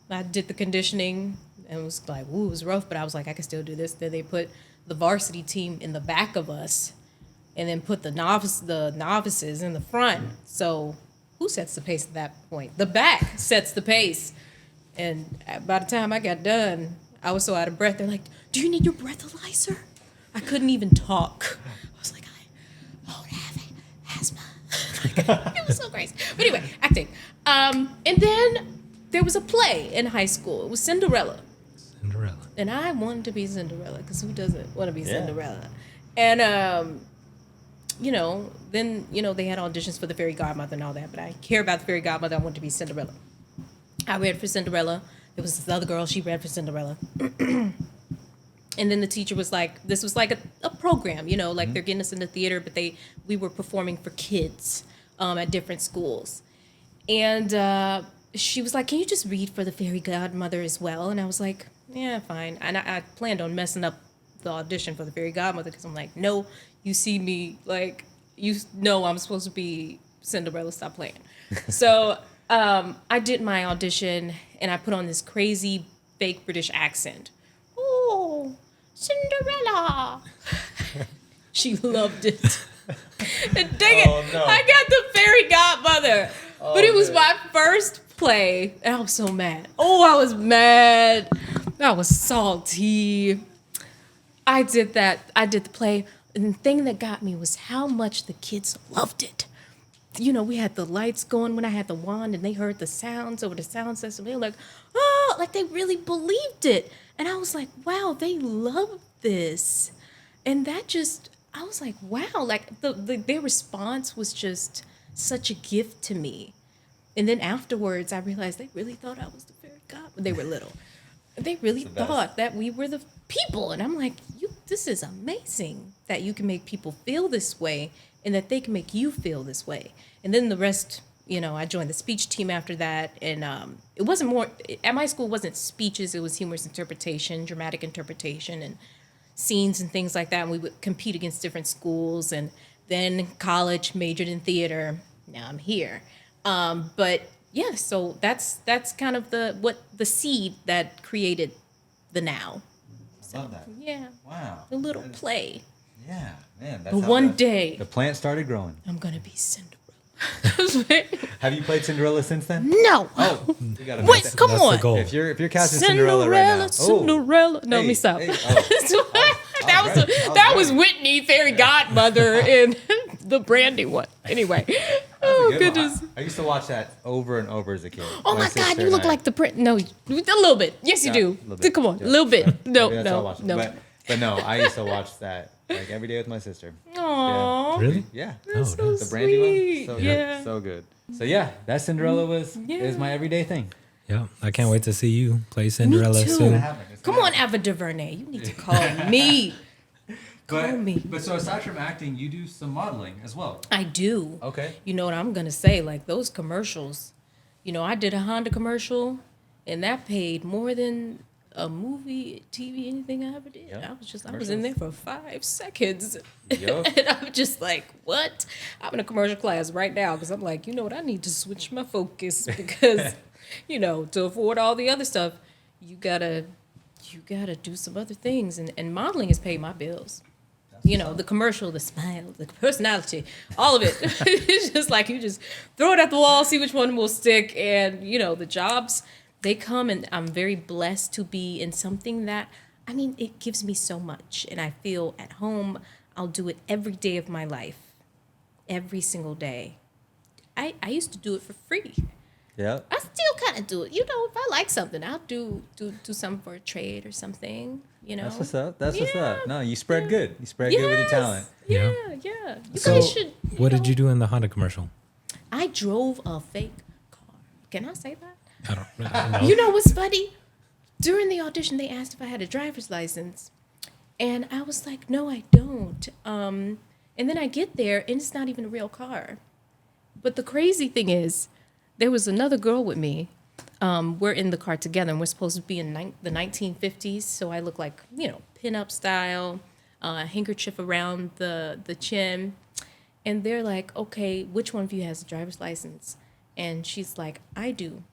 [SPEAKER 1] I did the conditioning, and it was like, "Ooh, it was rough," but I was like, "I can still do this." Then they put the varsity team in the back of us, and then put the novices in the front. So who sets the pace at that point? The back sets the pace. And by the time I got done, I was so out of breath. They're like, "Do you need your breathalyzer?" I couldn't even talk. I was like, "I don't have asthma." It was so crazy. But anyway, acting. And then there was a play in high school. It was Cinderella.
[SPEAKER 4] Cinderella.
[SPEAKER 1] And I wanted to be Cinderella, because who doesn't want to be
[SPEAKER 3] Yeah.
[SPEAKER 1] Cinderella? And, then, they had auditions for the fairy godmother and all that, but I didn't care about the fairy godmother. I wanted to be Cinderella. I read for Cinderella. There was this other girl, she read for Cinderella. And then the teacher was like, this was like a program, like they're getting us in the theater, but we were performing for kids at different schools. And she was like, "Can you just read for the fairy godmother as well?" And I was like, "Yeah, fine." And I planned on messing up the audition for the fairy godmother, because I'm like, "No, you see me, like, you know I'm supposed to be Cinderella, stop playing." So I did my audition, and I put on this crazy fake British accent. "Oh, Cinderella." She loved it. And dang it,
[SPEAKER 3] Oh, no.
[SPEAKER 1] I got the fairy godmother. But it was
[SPEAKER 3] man.
[SPEAKER 1] my first play, and I was so mad. Oh, I was mad. I was salty. I did the play, and the thing that got me was how much the kids loved it. We had the lights going when I had the wand, and they heard the sounds over the sound system. They were like, "Oh," like they really believed it. And I was like, wow, they love this. And I was like, wow, like their response was just such a gift to me. And then afterwards, I realized they really thought I was the fairy godmother. They were little. They really
[SPEAKER 3] It's the best.
[SPEAKER 1] thought that we were the people. And I'm like, this is amazing that you can make people feel this way and that they can make you feel this way. And then the rest, I joined the speech team after that. And it wasn't more, at my school, it wasn't speeches. It was humorous interpretation, dramatic interpretation, and scenes and things like that. And we would compete against different schools. And then college, majored in theater. Now I'm here. But yeah, so that's kind of the seed that created the now.
[SPEAKER 3] I love that.
[SPEAKER 1] Yeah.
[SPEAKER 3] Wow.
[SPEAKER 1] A little play.
[SPEAKER 3] Yeah, man. That's
[SPEAKER 1] But
[SPEAKER 3] how
[SPEAKER 1] one
[SPEAKER 3] the-
[SPEAKER 1] day
[SPEAKER 3] the plant started growing.
[SPEAKER 1] I'm gonna be Cinderella.
[SPEAKER 3] Have you played Cinderella since then?
[SPEAKER 1] No.
[SPEAKER 3] Oh, you gotta
[SPEAKER 1] Wait,
[SPEAKER 3] make that-
[SPEAKER 1] come
[SPEAKER 4] That's
[SPEAKER 1] on.
[SPEAKER 4] the goal.
[SPEAKER 3] If you're casting Cinderella right now,
[SPEAKER 1] Cinderella. No, let
[SPEAKER 3] Hey,
[SPEAKER 1] me stop.
[SPEAKER 3] hey,
[SPEAKER 1] that was Whitney, Fairy Godmother, in the Brandy one. Anyway. Oh, goodness.
[SPEAKER 3] I used to watch that over and over as a kid.
[SPEAKER 1] Oh, my
[SPEAKER 3] sister
[SPEAKER 1] God, you
[SPEAKER 3] and
[SPEAKER 1] look
[SPEAKER 3] I-
[SPEAKER 1] like the prince. No, a little bit. Yes, you
[SPEAKER 3] Yeah,
[SPEAKER 1] do.
[SPEAKER 3] a little bit.
[SPEAKER 1] Come on,
[SPEAKER 3] Yeah.
[SPEAKER 1] a little bit. No,
[SPEAKER 3] Maybe that's all I
[SPEAKER 1] no,
[SPEAKER 3] watched.
[SPEAKER 1] no.
[SPEAKER 3] But no, I used to watch that like every day with my sister.
[SPEAKER 1] Aww.
[SPEAKER 4] Really?
[SPEAKER 3] Yeah.
[SPEAKER 4] Oh,
[SPEAKER 1] So
[SPEAKER 4] nice.
[SPEAKER 3] The brandy
[SPEAKER 1] sweet.
[SPEAKER 3] one. So
[SPEAKER 1] Yeah.
[SPEAKER 3] good. So good. So yeah, that Cinderella is my everyday thing.
[SPEAKER 4] Yeah, I can't wait to see you play Cinderella
[SPEAKER 1] too.
[SPEAKER 4] soon.
[SPEAKER 1] Come on, Ava DuVernay. You need to call me. Call me.
[SPEAKER 3] But so aside from acting, you do some modeling as well.
[SPEAKER 1] I do.
[SPEAKER 3] Okay.
[SPEAKER 1] You know what I'm going to say? Like those commercials. I did a Honda commercial, and that paid more than a movie, TV, anything I ever did.
[SPEAKER 3] Yep.
[SPEAKER 1] I was in there for 5 seconds.
[SPEAKER 3] Yup.
[SPEAKER 1] And I'm just like, what? I'm in a commercial class right now because I'm like, you know what? I need to switch my focus because, to afford all the other stuff, you gotta do some other things. And modeling has paid my bills. The commercial, the smile, the personality, all of it. It's just like you just throw it at the wall, see which one will stick. And, the jobs, they come, and I'm very blessed to be in something that, it gives me so much. And I feel at home, I'll do it every day of my life, every single day. I used to do it for free.
[SPEAKER 3] Yeah.
[SPEAKER 1] I still kind of do it. If I like something, I'll do something for a trade or something,
[SPEAKER 3] That's what's up. That's what's
[SPEAKER 1] Yeah.
[SPEAKER 3] up. No, you spread good. You spread good with your talent.
[SPEAKER 1] Yeah. You
[SPEAKER 4] So,
[SPEAKER 1] guys should.
[SPEAKER 4] what did you do in the Honda commercial?
[SPEAKER 1] I drove a fake car. Can I say that?
[SPEAKER 4] I don't know.
[SPEAKER 1] You know what's funny? During the audition, they asked if I had a driver's license. And I was like, no, I don't. And then I get there, and it's not even a real car. But the crazy thing is, there was another girl with me. We're in the car together, and we're supposed to be in the 1950s. So I look like, pinup style, handkerchief around the chin. And they're like, okay, which one of you has a driver's license? And she's like, I do.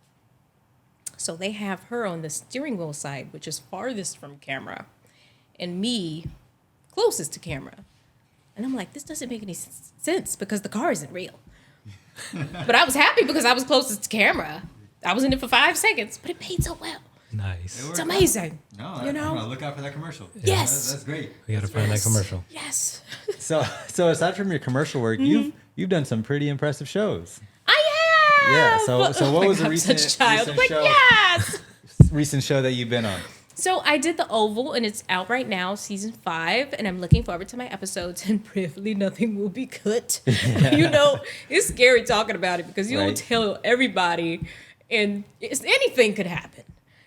[SPEAKER 1] So they have her on the steering wheel side, which is farthest from camera, and me closest to camera. And I'm like, this doesn't make any sense because the car isn't real. But I was happy because I was closest to camera. I was in it for 5 seconds, but it paid so well.
[SPEAKER 4] Nice.
[SPEAKER 1] It's amazing.
[SPEAKER 3] No,
[SPEAKER 1] I'm gonna
[SPEAKER 3] look out for that commercial.
[SPEAKER 1] Yes.
[SPEAKER 3] That's great.
[SPEAKER 4] We got to find that commercial.
[SPEAKER 1] Yes.
[SPEAKER 3] So aside from your commercial work, you've done some pretty impressive shows.
[SPEAKER 1] I have.
[SPEAKER 3] Yeah. So what was the
[SPEAKER 1] I'm
[SPEAKER 3] recent
[SPEAKER 1] such a child,
[SPEAKER 3] recent
[SPEAKER 1] but
[SPEAKER 3] show?
[SPEAKER 1] yes.
[SPEAKER 3] Recent show that you've been on?
[SPEAKER 1] So I did The Oval, and it's out right now, season 5, and I'm looking forward to my episodes, and prayerfully nothing will be cut. It's scary talking about it because you'll
[SPEAKER 3] Right.
[SPEAKER 1] tell everybody, and anything could happen.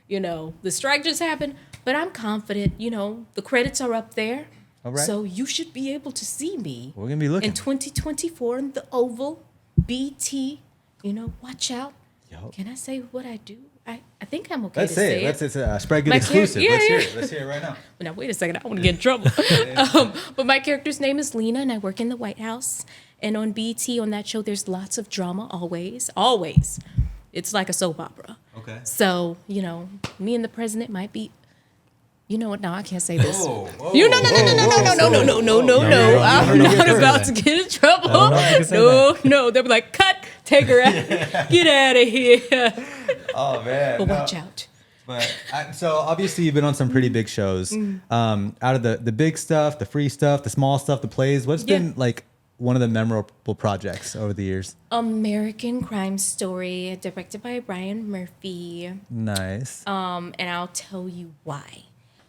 [SPEAKER 1] The strike just happened, but I'm confident, the credits are up there.
[SPEAKER 3] All right.
[SPEAKER 1] So you should be able to see me
[SPEAKER 3] We're gonna be looking.
[SPEAKER 1] in 2024 in The Oval, BT, watch out.
[SPEAKER 3] Yup.
[SPEAKER 1] Can I say what I do? I think I'm okay
[SPEAKER 3] Let's
[SPEAKER 1] to
[SPEAKER 3] say
[SPEAKER 1] say
[SPEAKER 3] it.
[SPEAKER 1] it.
[SPEAKER 3] It's a spread good
[SPEAKER 1] My
[SPEAKER 3] exclusive.
[SPEAKER 1] yeah,
[SPEAKER 3] Let's hear
[SPEAKER 1] yeah.
[SPEAKER 3] it. Let's hear it right now.
[SPEAKER 1] Now, wait a second. I want to get in trouble. But my character's name is Lena, and I work in the White House. And on BT, on that show, there's lots of drama, always. Always. It's like a soap opera.
[SPEAKER 3] Okay.
[SPEAKER 1] So, me and the president might be... You know what? No, I can't say this.
[SPEAKER 3] Whoa, whoa,
[SPEAKER 1] No. I'm not about to get in trouble.
[SPEAKER 4] don't know if you can say
[SPEAKER 1] No. They'll be like, cut, take her out, get out of here.
[SPEAKER 3] Oh man.
[SPEAKER 1] But
[SPEAKER 3] no.
[SPEAKER 1] watch out.
[SPEAKER 3] But so obviously you've been on some pretty big shows. Out of the big stuff, the free stuff, the small stuff, the plays. What's been like one of the memorable projects over the years?
[SPEAKER 1] American Crime Story, directed by Brian Murphy.
[SPEAKER 3] Nice.
[SPEAKER 1] And I'll tell you why.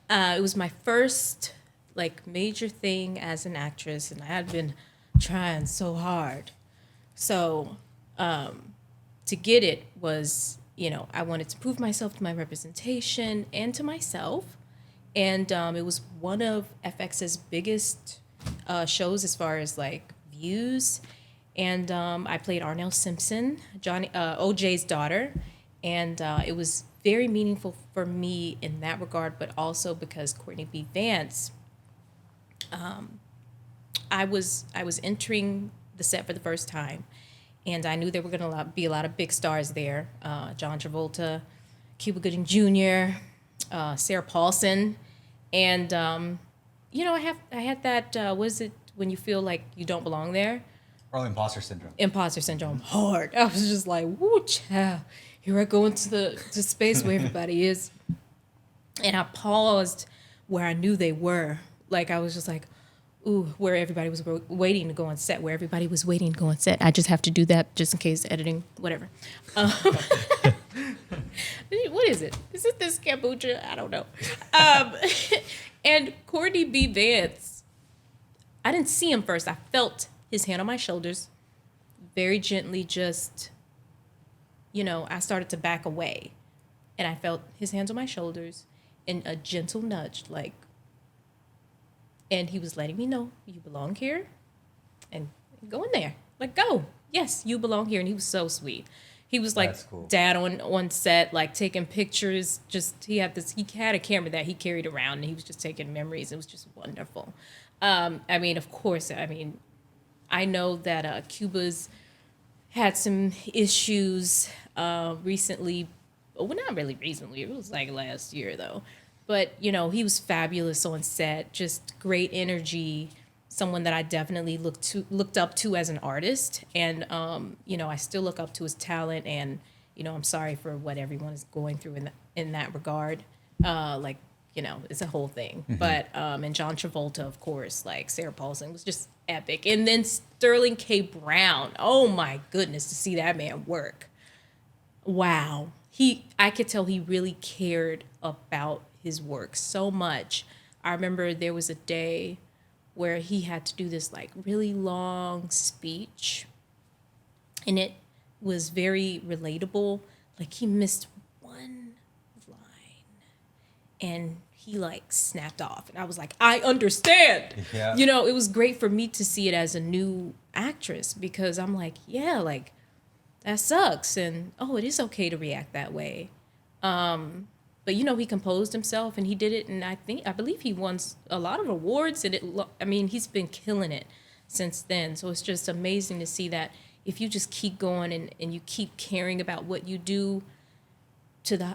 [SPEAKER 1] It was my first major thing as an actress, and I had been trying so hard. So to get it was I wanted to prove myself to my representation and to myself. And it was one of FX's biggest shows as far as like views. And I played Arnell Simpson, OJ's daughter. And it was very meaningful for me in that regard, but also because Courtney B. Vance, I was entering the set for the first time, and I knew there were going to be a lot of big stars there. John Travolta, Cuba Gooding Jr., Sarah Paulson, and I had that. What is it when you feel like you don't belong there?
[SPEAKER 3] Or imposter syndrome.
[SPEAKER 1] Imposter syndrome hard. I was just like, woo, child. Here I go into the space where everybody is. And I paused where I knew they were. Like, I was just like, ooh, where everybody was waiting to go on set, I just have to do that just in case editing, whatever. What is it? Is it this kombucha? I don't know. And Courtney B. Vance, I didn't see him first. I felt his hand on my shoulders, very gently just, I started to back away. And I felt his hands on my shoulders and a gentle nudge, like, and he was letting me know, you belong here and go in there. Like, go. Yes, you belong here. And he was so sweet. He was like
[SPEAKER 3] cool.
[SPEAKER 1] dad on set, like taking pictures. He had a camera that he carried around and he was just taking memories. It was just wonderful. Of course, I know that Cuba's had some issues recently. Well, not really recently. It was like last year, though. But, he was fabulous on set, just great energy, someone that I definitely looked up to as an artist. And, I still look up to his talent. And, I'm sorry for what everyone is going through in that regard. It's a whole thing. Mm-hmm. But, and John Travolta, of course, like Sarah Paulson was just epic. And then Sterling K. Brown. Oh, my goodness, to see that man work. Wow. I could tell he really cared about his work so much. I remember there was a day where he had to do this like really long speech, and it was very relatable. Like, he missed one line and he like snapped off, and I was like, I understand. Yeah. It was great for me to see it as a new actress, because I'm like, yeah, like, that sucks. And, it is okay to react that way. But, he composed himself and he did it. And I believe he won a lot of awards. And he's been killing it since then. So it's just amazing to see that if you just keep going and you keep caring about what you do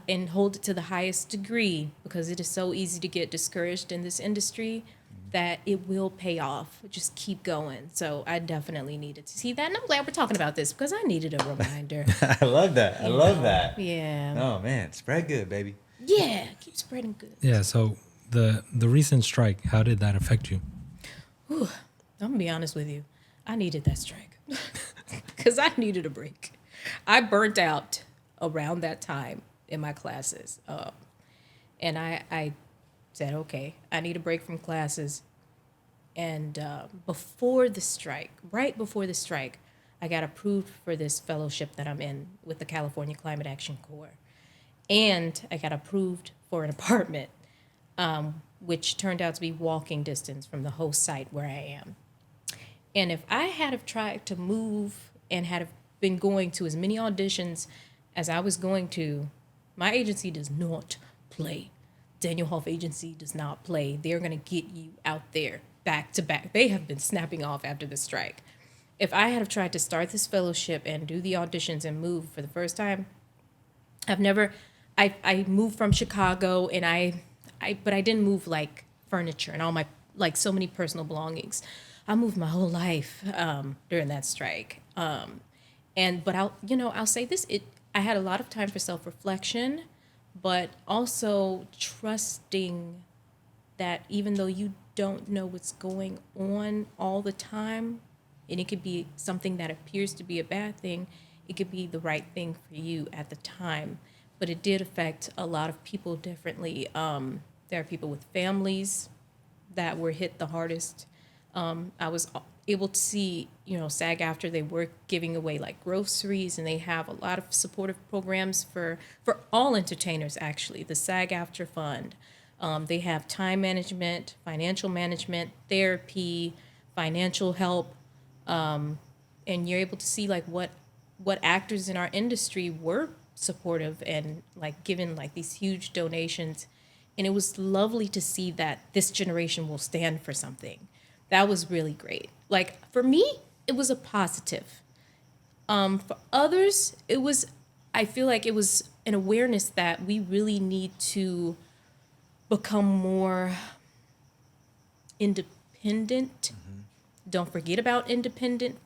[SPEAKER 1] and hold it to the highest degree, because it is so easy to get discouraged in this industry, that it will pay off. Just keep going. So I definitely needed to see that. And I'm glad we're talking about this, because I needed a reminder.
[SPEAKER 3] I love that. I love that.
[SPEAKER 1] Yeah.
[SPEAKER 3] Oh, man. Spread good, baby.
[SPEAKER 1] Yeah. Keep spreading good.
[SPEAKER 4] Yeah. So the recent strike, how did that affect you?
[SPEAKER 1] I'm going to be honest with you. I needed that strike because I needed a break. I burnt out around that time in my classes. And I said, okay, I need a break from classes. And right before the strike, I got approved for this fellowship that I'm in with the California Climate Action Corps. And I got approved for an apartment, which turned out to be walking distance from the host site where I am. And if I had have tried to move and had have been going to as many auditions as I was going to, my agency does not play. Daniel Hoff agency does not play. They're going to get you out there back to back. They have been snapping off after the strike. If I had have tried to start this fellowship and do the auditions and move for the first time, I moved from Chicago, and but I didn't move like furniture and all my, like, so many personal belongings. I moved my whole life during that strike. But I'll say this, I had a lot of time for self-reflection, but also trusting that even though you don't know what's going on all the time, and it could be something that appears to be a bad thing, it could be the right thing for you at the time. But it did affect a lot of people differently. There are people with families that were hit the hardest. I was able to see, SAG after they were giving away like groceries, and they have a lot of supportive programs for all entertainers. Actually, the SAG after fund, they have time management, financial management, therapy, financial help, and you're able to see like what actors in our industry were supportive and like given like these huge donations. And it was lovely to see that this generation will stand for something. That was really great. Like for me, it was a positive. For others, I feel like it was an awareness that we really need to become more independent. Don't forget about independent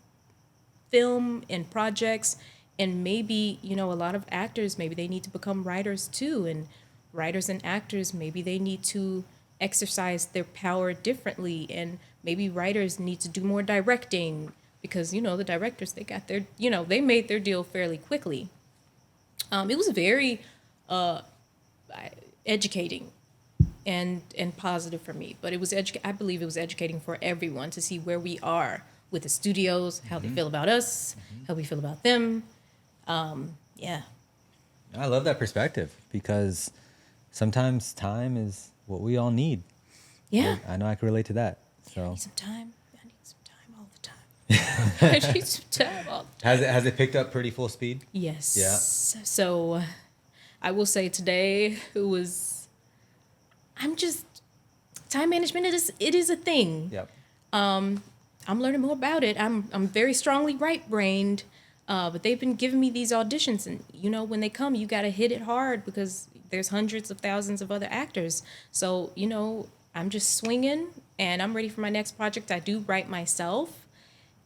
[SPEAKER 1] film and projects. And maybe, a lot of actors, maybe they need to become writers too. And writers and actors, maybe they need to exercise their power differently. And maybe writers need to do more directing because, the directors, they got their, they made their deal fairly quickly. It was very educating and positive for me. But it was I believe it was educating for everyone to see where we are with the studios, how they feel about us, how we feel about them. Yeah.
[SPEAKER 3] I love that perspective because sometimes time is what we all need.
[SPEAKER 1] Yeah.
[SPEAKER 3] I know I can relate to that.
[SPEAKER 1] I
[SPEAKER 3] So
[SPEAKER 1] need some time. I need some time all the time. I need some time all the time.
[SPEAKER 3] has it picked up pretty full speed?
[SPEAKER 1] Yes.
[SPEAKER 3] Yeah.
[SPEAKER 1] So I will say today time management it is a thing.
[SPEAKER 3] Yep.
[SPEAKER 1] I'm learning more about it. I'm very strongly right-brained, but they've been giving me these auditions, and when they come, you got to hit it hard because there's hundreds of thousands of other actors. So I'm just swinging, and I'm ready for my next project. I do write myself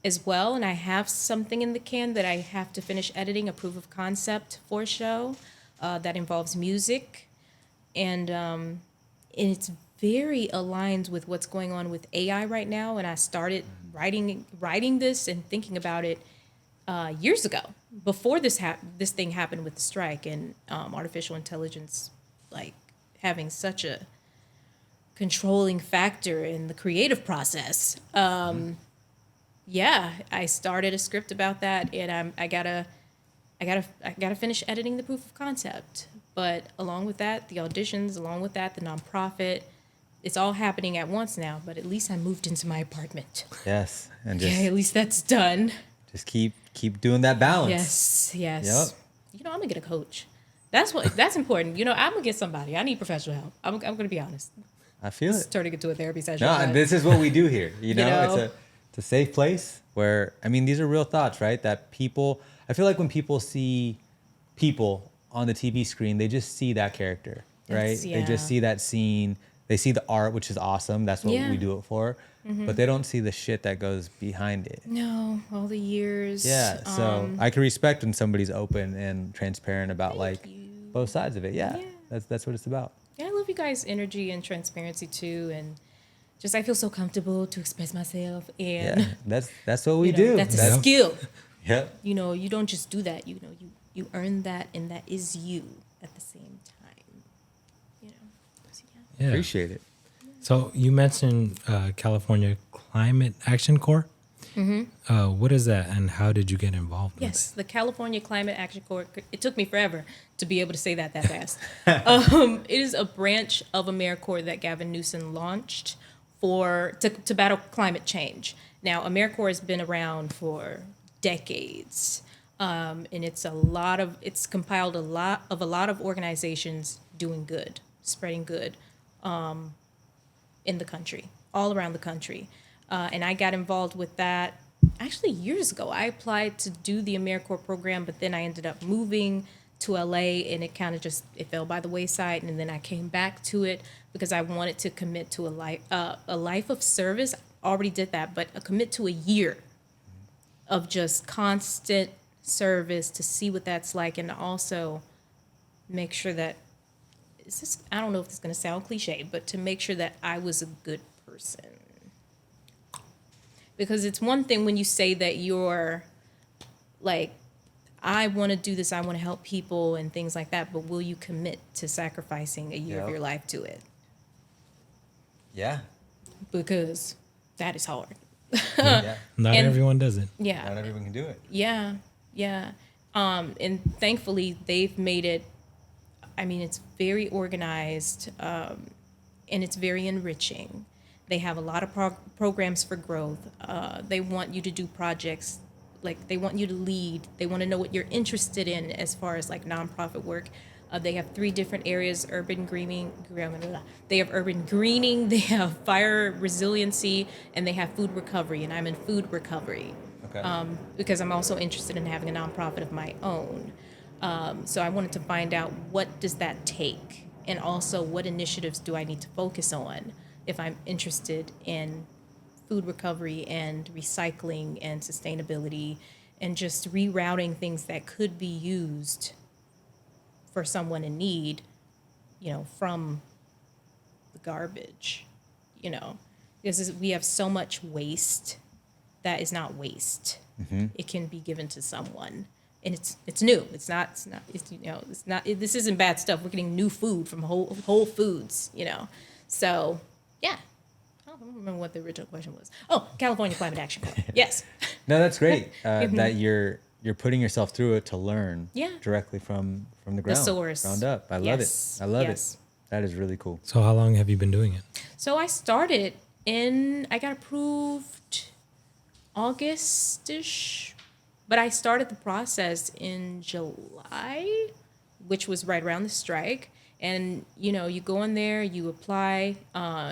[SPEAKER 1] as well, and I have something in the can that I have to finish editing, a proof of concept for a show that involves music, and it's very aligned with what's going on with AI right now. And I started writing this and thinking about it years ago, before this thing happened with the strike and artificial intelligence, like having such a controlling factor in the creative process. Yeah, I started a script about that, and I gotta finish editing the proof of concept. But along with that, the auditions, along with that, the nonprofit, it's all happening at once now. But at least I moved into my apartment.
[SPEAKER 3] Yes. And
[SPEAKER 1] Okay, at least that's done.
[SPEAKER 3] just keep doing that balance.
[SPEAKER 1] Yes.
[SPEAKER 3] Yep.
[SPEAKER 1] I'm gonna get a coach. That's important. I'm gonna get somebody. I need professional help. I'm gonna be honest.
[SPEAKER 3] I feel
[SPEAKER 1] It's
[SPEAKER 3] it.
[SPEAKER 1] turning into a therapy session.
[SPEAKER 3] No,
[SPEAKER 1] but-
[SPEAKER 3] this is what we do here.
[SPEAKER 1] know?
[SPEAKER 3] It's a safe place where, these are real thoughts, right? That I feel like when people see people on the TV screen, they just see that character, right? They just see that scene. They see the art, which is awesome. That's what we do it for. But they don't see the shit that goes behind it.
[SPEAKER 1] No, all the years.
[SPEAKER 3] Yeah. So I can respect when somebody's open and transparent about both sides of it. Yeah. That's what it's about.
[SPEAKER 1] Yeah, I love you guys' energy and transparency too, and just I feel so comfortable to express myself. And
[SPEAKER 3] Yeah. That's what we do.
[SPEAKER 1] That's a skill.
[SPEAKER 3] Yep.
[SPEAKER 1] You don't just do that. You earn that, and that is you at the same time. So, yeah.
[SPEAKER 4] Yeah.
[SPEAKER 3] Appreciate it.
[SPEAKER 4] So you mentioned California Climate Action Corps. What is that, and how did you get involved
[SPEAKER 1] Yes,
[SPEAKER 4] with
[SPEAKER 1] the California Climate Action Corps. It took me forever to be able to say that fast. It is a branch of AmeriCorps that Gavin Newsom launched to battle climate change. Now, AmeriCorps has been around for decades, and it's compiled a lot of organizations doing good, spreading good, in the country, all around the country. And I got involved with that actually years ago. I applied to do the AmeriCorps program, but then I ended up moving to LA, and it kind of it fell by the wayside. And then I came back to it because I wanted to commit to a life of service. I already did that, but commit to a year of just constant service to see what that's like, and also make sure that I don't know if it's going to sound cliche, but to make sure that I was a good person. Because it's one thing when you say that you're like, I want to do this, I want to help people and things like that, but will you commit to sacrificing a year of your life to it?
[SPEAKER 3] Yeah.
[SPEAKER 1] Because that is hard.
[SPEAKER 3] Yeah.
[SPEAKER 4] Not
[SPEAKER 1] And-
[SPEAKER 4] everyone does it.
[SPEAKER 1] Yeah.
[SPEAKER 3] Not everyone can do it.
[SPEAKER 1] Yeah, yeah. And thankfully, they've made it. I mean, it's very organized, and it's very enriching. They have a lot of programs for growth. They want you to do projects, like they want you to lead. They want to know what you're interested in as far as like nonprofit work. They have 3 different areas: urban greening. They have urban greening. They have fire resiliency, and they have food recovery. And I'm in food recovery.
[SPEAKER 3] Okay.
[SPEAKER 1] Because I'm also interested in having a nonprofit of my own. So I wanted to find out, what does that take? And also, what initiatives do I need to focus on if I'm interested in food recovery and recycling and sustainability and just rerouting things that could be used for someone in need, from the garbage, because we have so much waste that is not waste. It can be given to someone, and it's new. It's not. This isn't bad stuff. We're getting new food from Whole Foods. So yeah. I don't remember what the original question was. Oh, California Climate Action Corp. Yes.
[SPEAKER 3] No, that's great. That you're putting yourself through it to learn
[SPEAKER 1] Yeah.
[SPEAKER 3] directly from the ground,
[SPEAKER 1] source.
[SPEAKER 3] ground up. I love
[SPEAKER 1] Yes.
[SPEAKER 3] it. I love
[SPEAKER 1] Yes.
[SPEAKER 3] it. That is really cool.
[SPEAKER 4] So how long have you been doing it?
[SPEAKER 1] So I got approved August-ish, but I started the process in July, which was right around the strike. And, you go in there, you apply,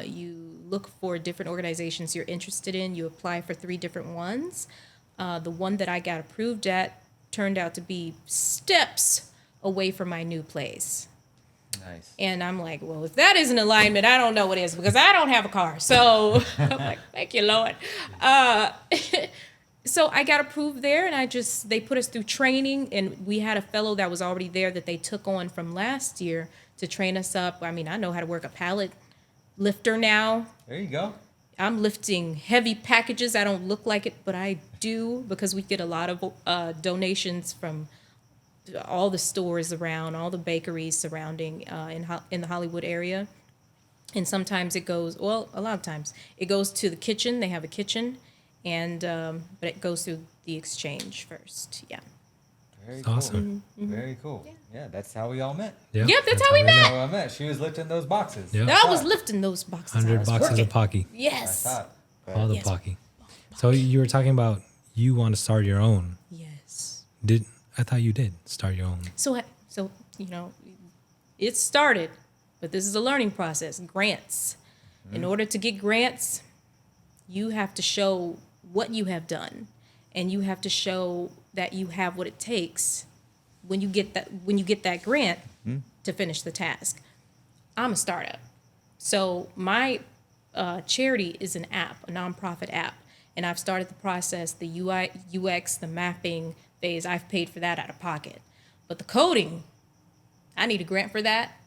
[SPEAKER 1] you look for different organizations you're interested in, you apply for 3 different ones. The one that I got approved at turned out to be steps away from my new place.
[SPEAKER 3] Nice.
[SPEAKER 1] And I'm like, well, if that isn't alignment, I don't know what is, because I don't have a car. So I'm like, thank you, Lord. So I got approved there, and they put us through training, and we had a fellow that was already there that they took on from last year to train us up. I mean, I know how to work a pallet lifter now.
[SPEAKER 3] There you go.
[SPEAKER 1] I'm lifting heavy packages. I don't look like it, but I do, because we get a lot of donations from all the stores around, all the bakeries surrounding in the Hollywood area. And sometimes a lot of times it goes to the kitchen. They have a kitchen, and but it goes through the exchange first. Yeah.
[SPEAKER 3] Very
[SPEAKER 4] It's
[SPEAKER 3] cool.
[SPEAKER 4] awesome.
[SPEAKER 3] Very cool. Yeah, that's how we all met.
[SPEAKER 4] Yeah,
[SPEAKER 1] Yep, that's how we met.
[SPEAKER 3] That's how I met. She was lifting those boxes.
[SPEAKER 4] Yeah.
[SPEAKER 1] I was lifting those boxes. I
[SPEAKER 4] 100
[SPEAKER 1] was
[SPEAKER 4] boxes
[SPEAKER 1] working.
[SPEAKER 4] of Pocky.
[SPEAKER 3] I
[SPEAKER 1] Yes.
[SPEAKER 3] thought.
[SPEAKER 4] All the
[SPEAKER 1] Yes.
[SPEAKER 4] Pocky. So you were talking about you want to start your own.
[SPEAKER 1] Yes.
[SPEAKER 4] I thought you did start your own.
[SPEAKER 1] So it started, but this is a learning process. Grants. In order to get grants, you have to show what you have done, and you have to show that you have what it takes when you get that grant to finish the task. I'm a startup, so my charity is an app, a nonprofit app, and I've started the process, the UI, UX, the mapping phase. I've paid for that out of pocket, but the coding, I need a grant for that,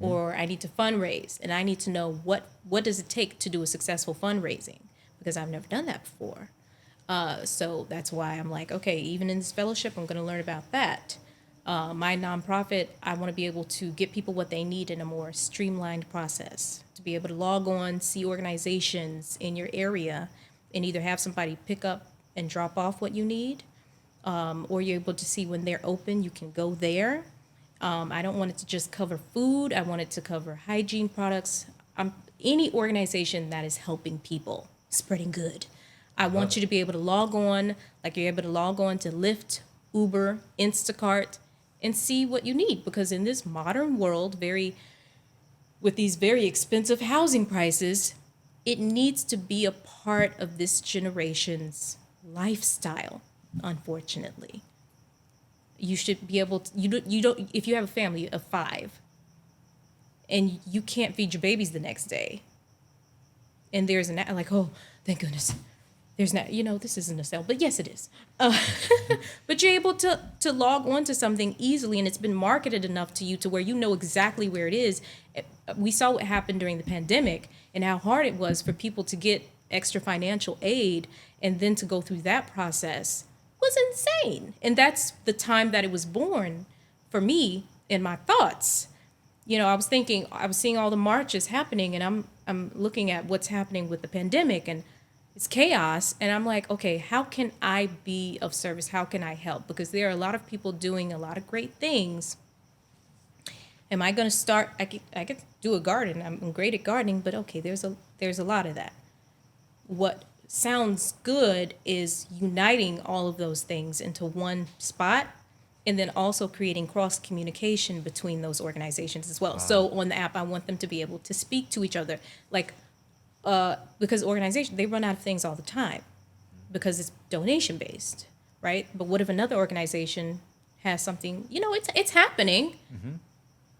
[SPEAKER 1] or I need to fundraise, and I need to know what does it take to do a successful fundraising, because I've never done that before. So that's why I'm like, okay, even in this fellowship, I'm going to learn about that. My nonprofit, I want to be able to get people what they need in a more streamlined process, to be able to log on, see organizations in your area, and either have somebody pick up and drop off what you need, or you're able to see when they're open, you can go there. I don't want it to just cover food. I want it to cover hygiene products. Any organization that is helping people, spreading good. I want you to be able to log on, like you're able to log on to Lyft, Uber, Instacart, and see what you need. Because in this modern world, with these very expensive housing prices, it needs to be a part of this generation's lifestyle, unfortunately. You should be able to, you don't, if you have a family of 5 and you can't feed your babies the next day, and there's like, oh, thank goodness, there's not, this isn't a sale, but yes, it is. But you're able to log on to something easily, and it's been marketed enough to you to where you know exactly where it is. We saw what happened during the pandemic and how hard it was for people to get extra financial aid, and then to go through that process was insane. And that's the time that it was born for me in my thoughts. I was seeing all the marches happening, and I'm looking at what's happening with the pandemic, and it's chaos. And I'm like, okay, how can I be of service? How can I help? Because there are a lot of people doing a lot of great things. Am I going to start? I could do a garden. I'm great at gardening, but okay, there's a lot of that. What sounds good is uniting all of those things into one spot, and then also creating cross communication between those organizations as well. Wow. So on the app, I want them to be able to speak to each other, like because organizations, they run out of things all the time because it's donation based, right? But what if another organization has something? It's happening. Mm-hmm.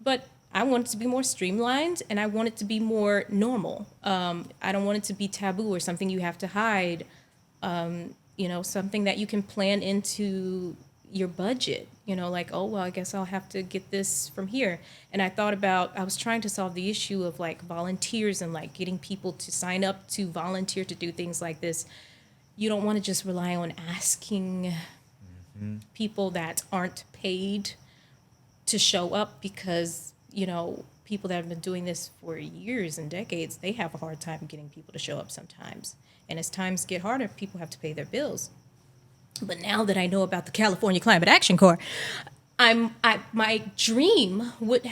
[SPEAKER 1] But I want it to be more streamlined, and I want it to be more normal. I don't want it to be taboo or something you have to hide, something that you can plan into your budget, like, oh, well, I guess I'll have to get this from here. And I was trying to solve the issue of like volunteers and like getting people to sign up to volunteer to do things like this. You don't want to just rely on asking people that aren't paid to show up, because people that have been doing this for years and decades, they have a hard time getting people to show up sometimes. And as times get harder, people have to pay their bills. But now that I know about the California Climate Action Corps, my dream would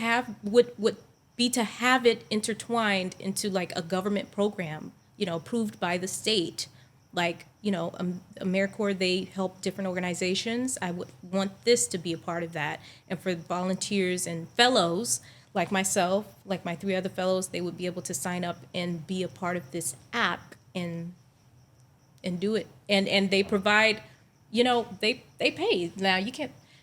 [SPEAKER 1] be to have it intertwined into like a government program, approved by the state. Like, AmeriCorps, they help different organizations. I would want this to be a part of that. And for volunteers and fellows like myself, like my 3 other fellows, they would be able to sign up and be a part of this app and do it. And they provide, they pay.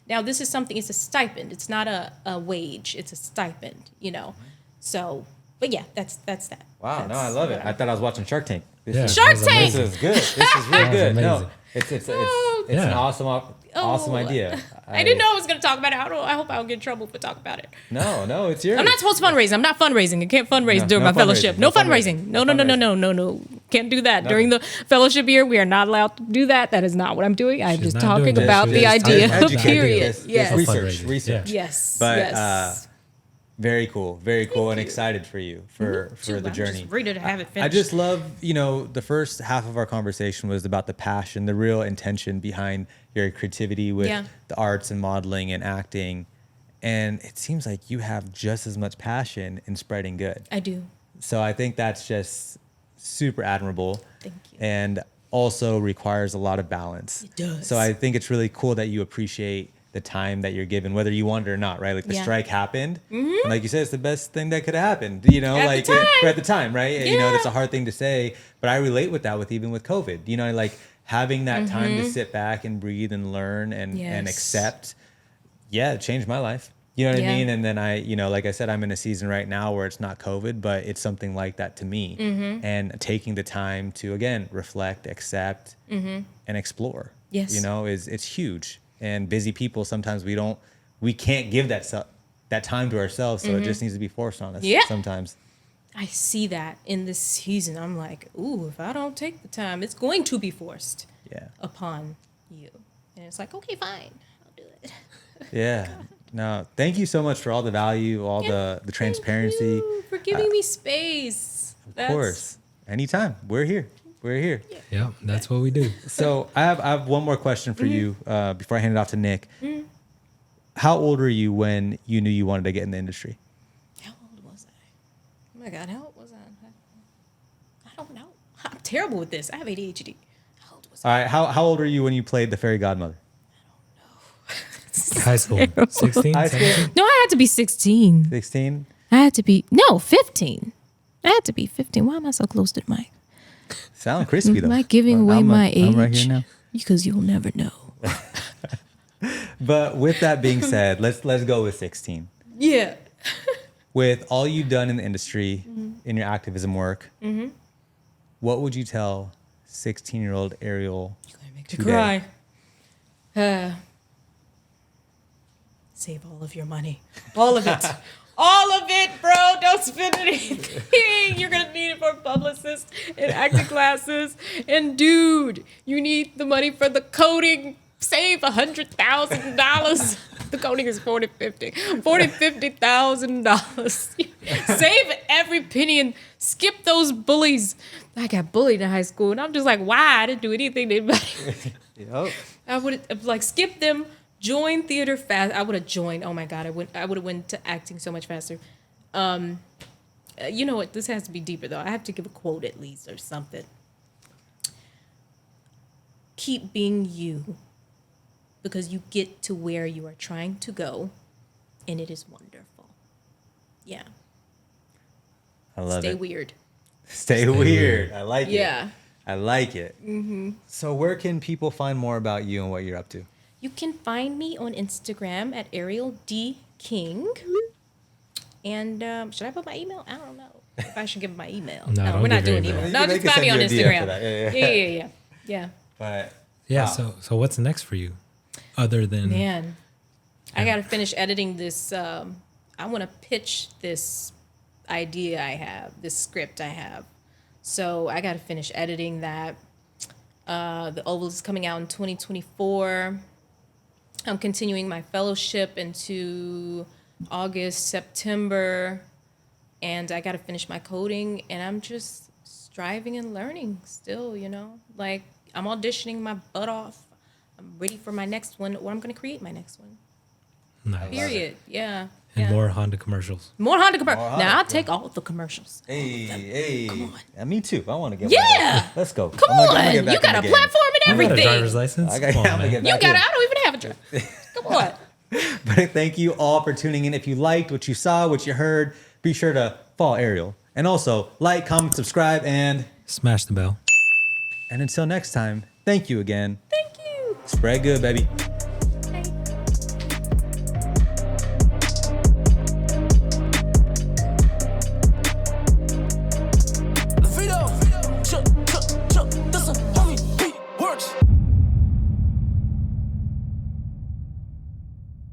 [SPEAKER 1] Now this is something, it's a stipend. It's not a wage, it's a stipend, So, but yeah, that's that.
[SPEAKER 3] Wow, no, I love it. I thought I was watching Shark Tank.
[SPEAKER 1] Shark Tank!
[SPEAKER 3] This is good. This is really good. No, it's
[SPEAKER 1] Yeah.
[SPEAKER 3] an awesome idea.
[SPEAKER 1] I didn't know I was going to talk about it. I hope I don't get in trouble for talking about it.
[SPEAKER 3] No, it's yours.
[SPEAKER 1] I'm not supposed to fundraise. I'm not fundraising. I can't fundraise during my fellowship. No fundraising. No. Can't do that. During the fellowship year, we are not allowed to do that. That is not what I'm doing. I'm just talking about the idea. Period.
[SPEAKER 3] Yes. Research.
[SPEAKER 1] Yes.
[SPEAKER 3] But very cool, and excited for you for the journey.
[SPEAKER 1] I'm just ready to have it finished.
[SPEAKER 3] I just love, the first half of our conversation was about the passion, the real intention behind your creativity with the arts and modeling and acting. And it seems like you have just as much passion in spreading good.
[SPEAKER 1] I do.
[SPEAKER 3] So I think that's just super admirable.
[SPEAKER 1] Thank you.
[SPEAKER 3] And also requires a lot of balance.
[SPEAKER 1] It does.
[SPEAKER 3] So I think it's really cool that you appreciate the time that you're given, whether you want it or not, right? Like the strike happened. Mm-hmm. And like you said, it's the best thing that could have happened, at the time, right? Yeah. That's a hard thing to say, but I relate with that even with COVID, like having that time to sit back and breathe and learn and accept. Yeah, it changed my life. You know what I mean? And then like I said, I'm in a season right now where it's not COVID, but it's something like that to me. Mm-hmm. And taking the time to, again, reflect, accept, and explore, it's huge. And busy people, sometimes we can't give that time to ourselves. So it just needs to be forced on us sometimes.
[SPEAKER 1] I see that in this season. I'm like, ooh, if I don't take the time, it's going to be forced upon you. And it's like, okay, fine, I'll do it.
[SPEAKER 3] Yeah. No, thank you so much for all the value, all the transparency.
[SPEAKER 1] Thank you for giving me space.
[SPEAKER 3] Of course. Anytime. We're here.
[SPEAKER 4] Yeah, that's what we do.
[SPEAKER 3] So I have one more question for you before I hand it off to Nick. Mm-hmm. How old were you when you knew you wanted to get in the industry?
[SPEAKER 1] How old was I? Oh my God, how old was I? I don't know. I'm terrible with this. I have ADHD. How old was I?
[SPEAKER 3] All right, how old were you when you played the fairy godmother?
[SPEAKER 1] I don't know.
[SPEAKER 4] High school. 16?
[SPEAKER 3] High school?
[SPEAKER 1] No, I had to be 16.
[SPEAKER 3] 16?
[SPEAKER 1] I had to be, 15. I had to be 15. Why am I so close to the mic?
[SPEAKER 3] Sound crispy though.
[SPEAKER 1] Am I giving away my age?
[SPEAKER 3] I'm right here now.
[SPEAKER 1] Because you'll never know.
[SPEAKER 3] But with that being said, let's go with 16.
[SPEAKER 1] Yeah.
[SPEAKER 3] With all you've done in the industry, in your activism work, what would you tell 16-year-old Ariel
[SPEAKER 1] You're gonna make me cry. Save all of your money. All of it. All of it, bro. Don't spend anything. You're going to need it for publicists and acting classes. And dude, you need the money for the coding. Save $100,000. The coding is $40,000, $50,000. Save every penny and skip those bullies. I got bullied in high school, and I'm just like, why? I didn't do anything to anybody.
[SPEAKER 3] Yep.
[SPEAKER 1] I would have like skipped them, joined theater fast. I would have joined. Oh my god, I would have went to acting so much faster. You know what? This has to be deeper though. I have to give a quote at least or something. Keep being you, because you get to where you are trying to go, and it is wonderful. Yeah.
[SPEAKER 3] I love
[SPEAKER 1] Stay
[SPEAKER 3] it.
[SPEAKER 1] weird.
[SPEAKER 3] Stay weird. I like it.
[SPEAKER 1] Yeah.
[SPEAKER 3] I like it. So where can people find more about you and what you're up to?
[SPEAKER 1] You can find me on Instagram at Ariel D King. And should I put my email? I don't know if I should give my email.
[SPEAKER 4] No, don't
[SPEAKER 1] we're not
[SPEAKER 4] give your
[SPEAKER 1] doing
[SPEAKER 4] email.
[SPEAKER 1] email. No,
[SPEAKER 3] They
[SPEAKER 1] just
[SPEAKER 3] can
[SPEAKER 1] find me on
[SPEAKER 3] send you a DM
[SPEAKER 1] Instagram.
[SPEAKER 3] for that.
[SPEAKER 1] Yeah.
[SPEAKER 3] But
[SPEAKER 4] Yeah.
[SPEAKER 3] wow.
[SPEAKER 4] So what's next for you, other than
[SPEAKER 1] Man, I got to finish editing this. I want to pitch this idea I have, this script I have. So I got to finish editing that. The Oval is coming out in 2024. I'm continuing my fellowship into August, September, and I got to finish my coding, and I'm just striving and learning still, you know? Like, I'm auditioning my butt off. I'm ready for my next one, or I'm going to create my next one.
[SPEAKER 4] nice.
[SPEAKER 1] Period. Yeah.
[SPEAKER 4] And
[SPEAKER 1] yeah.
[SPEAKER 4] more Honda commercials?
[SPEAKER 1] More Honda commercials.
[SPEAKER 3] More Honda,
[SPEAKER 1] Now, I'll
[SPEAKER 3] yeah.
[SPEAKER 1] take all the commercials.
[SPEAKER 3] Hey.
[SPEAKER 1] Come on.
[SPEAKER 3] Yeah, me too. I want to get
[SPEAKER 1] Yeah.
[SPEAKER 3] one. Let's go.
[SPEAKER 1] Come
[SPEAKER 3] I'm gonna
[SPEAKER 1] on.
[SPEAKER 3] get back
[SPEAKER 1] You got
[SPEAKER 3] in
[SPEAKER 1] a
[SPEAKER 3] the game.
[SPEAKER 1] platform and
[SPEAKER 4] You got a
[SPEAKER 1] everything.
[SPEAKER 4] driver's license?
[SPEAKER 3] I got,
[SPEAKER 4] Come on,
[SPEAKER 3] I'm gonna
[SPEAKER 4] man.
[SPEAKER 3] get
[SPEAKER 1] You
[SPEAKER 3] back
[SPEAKER 1] got
[SPEAKER 3] in.
[SPEAKER 1] it. I don't even have a driver. Come on.
[SPEAKER 3] But thank you all for tuning in. If you liked what you saw, what you heard, be sure to follow Ariel. And also like, comment, subscribe, and
[SPEAKER 4] Smash the bell.
[SPEAKER 3] until next time, thank you again.
[SPEAKER 1] Thank you.
[SPEAKER 3] Spread good, baby.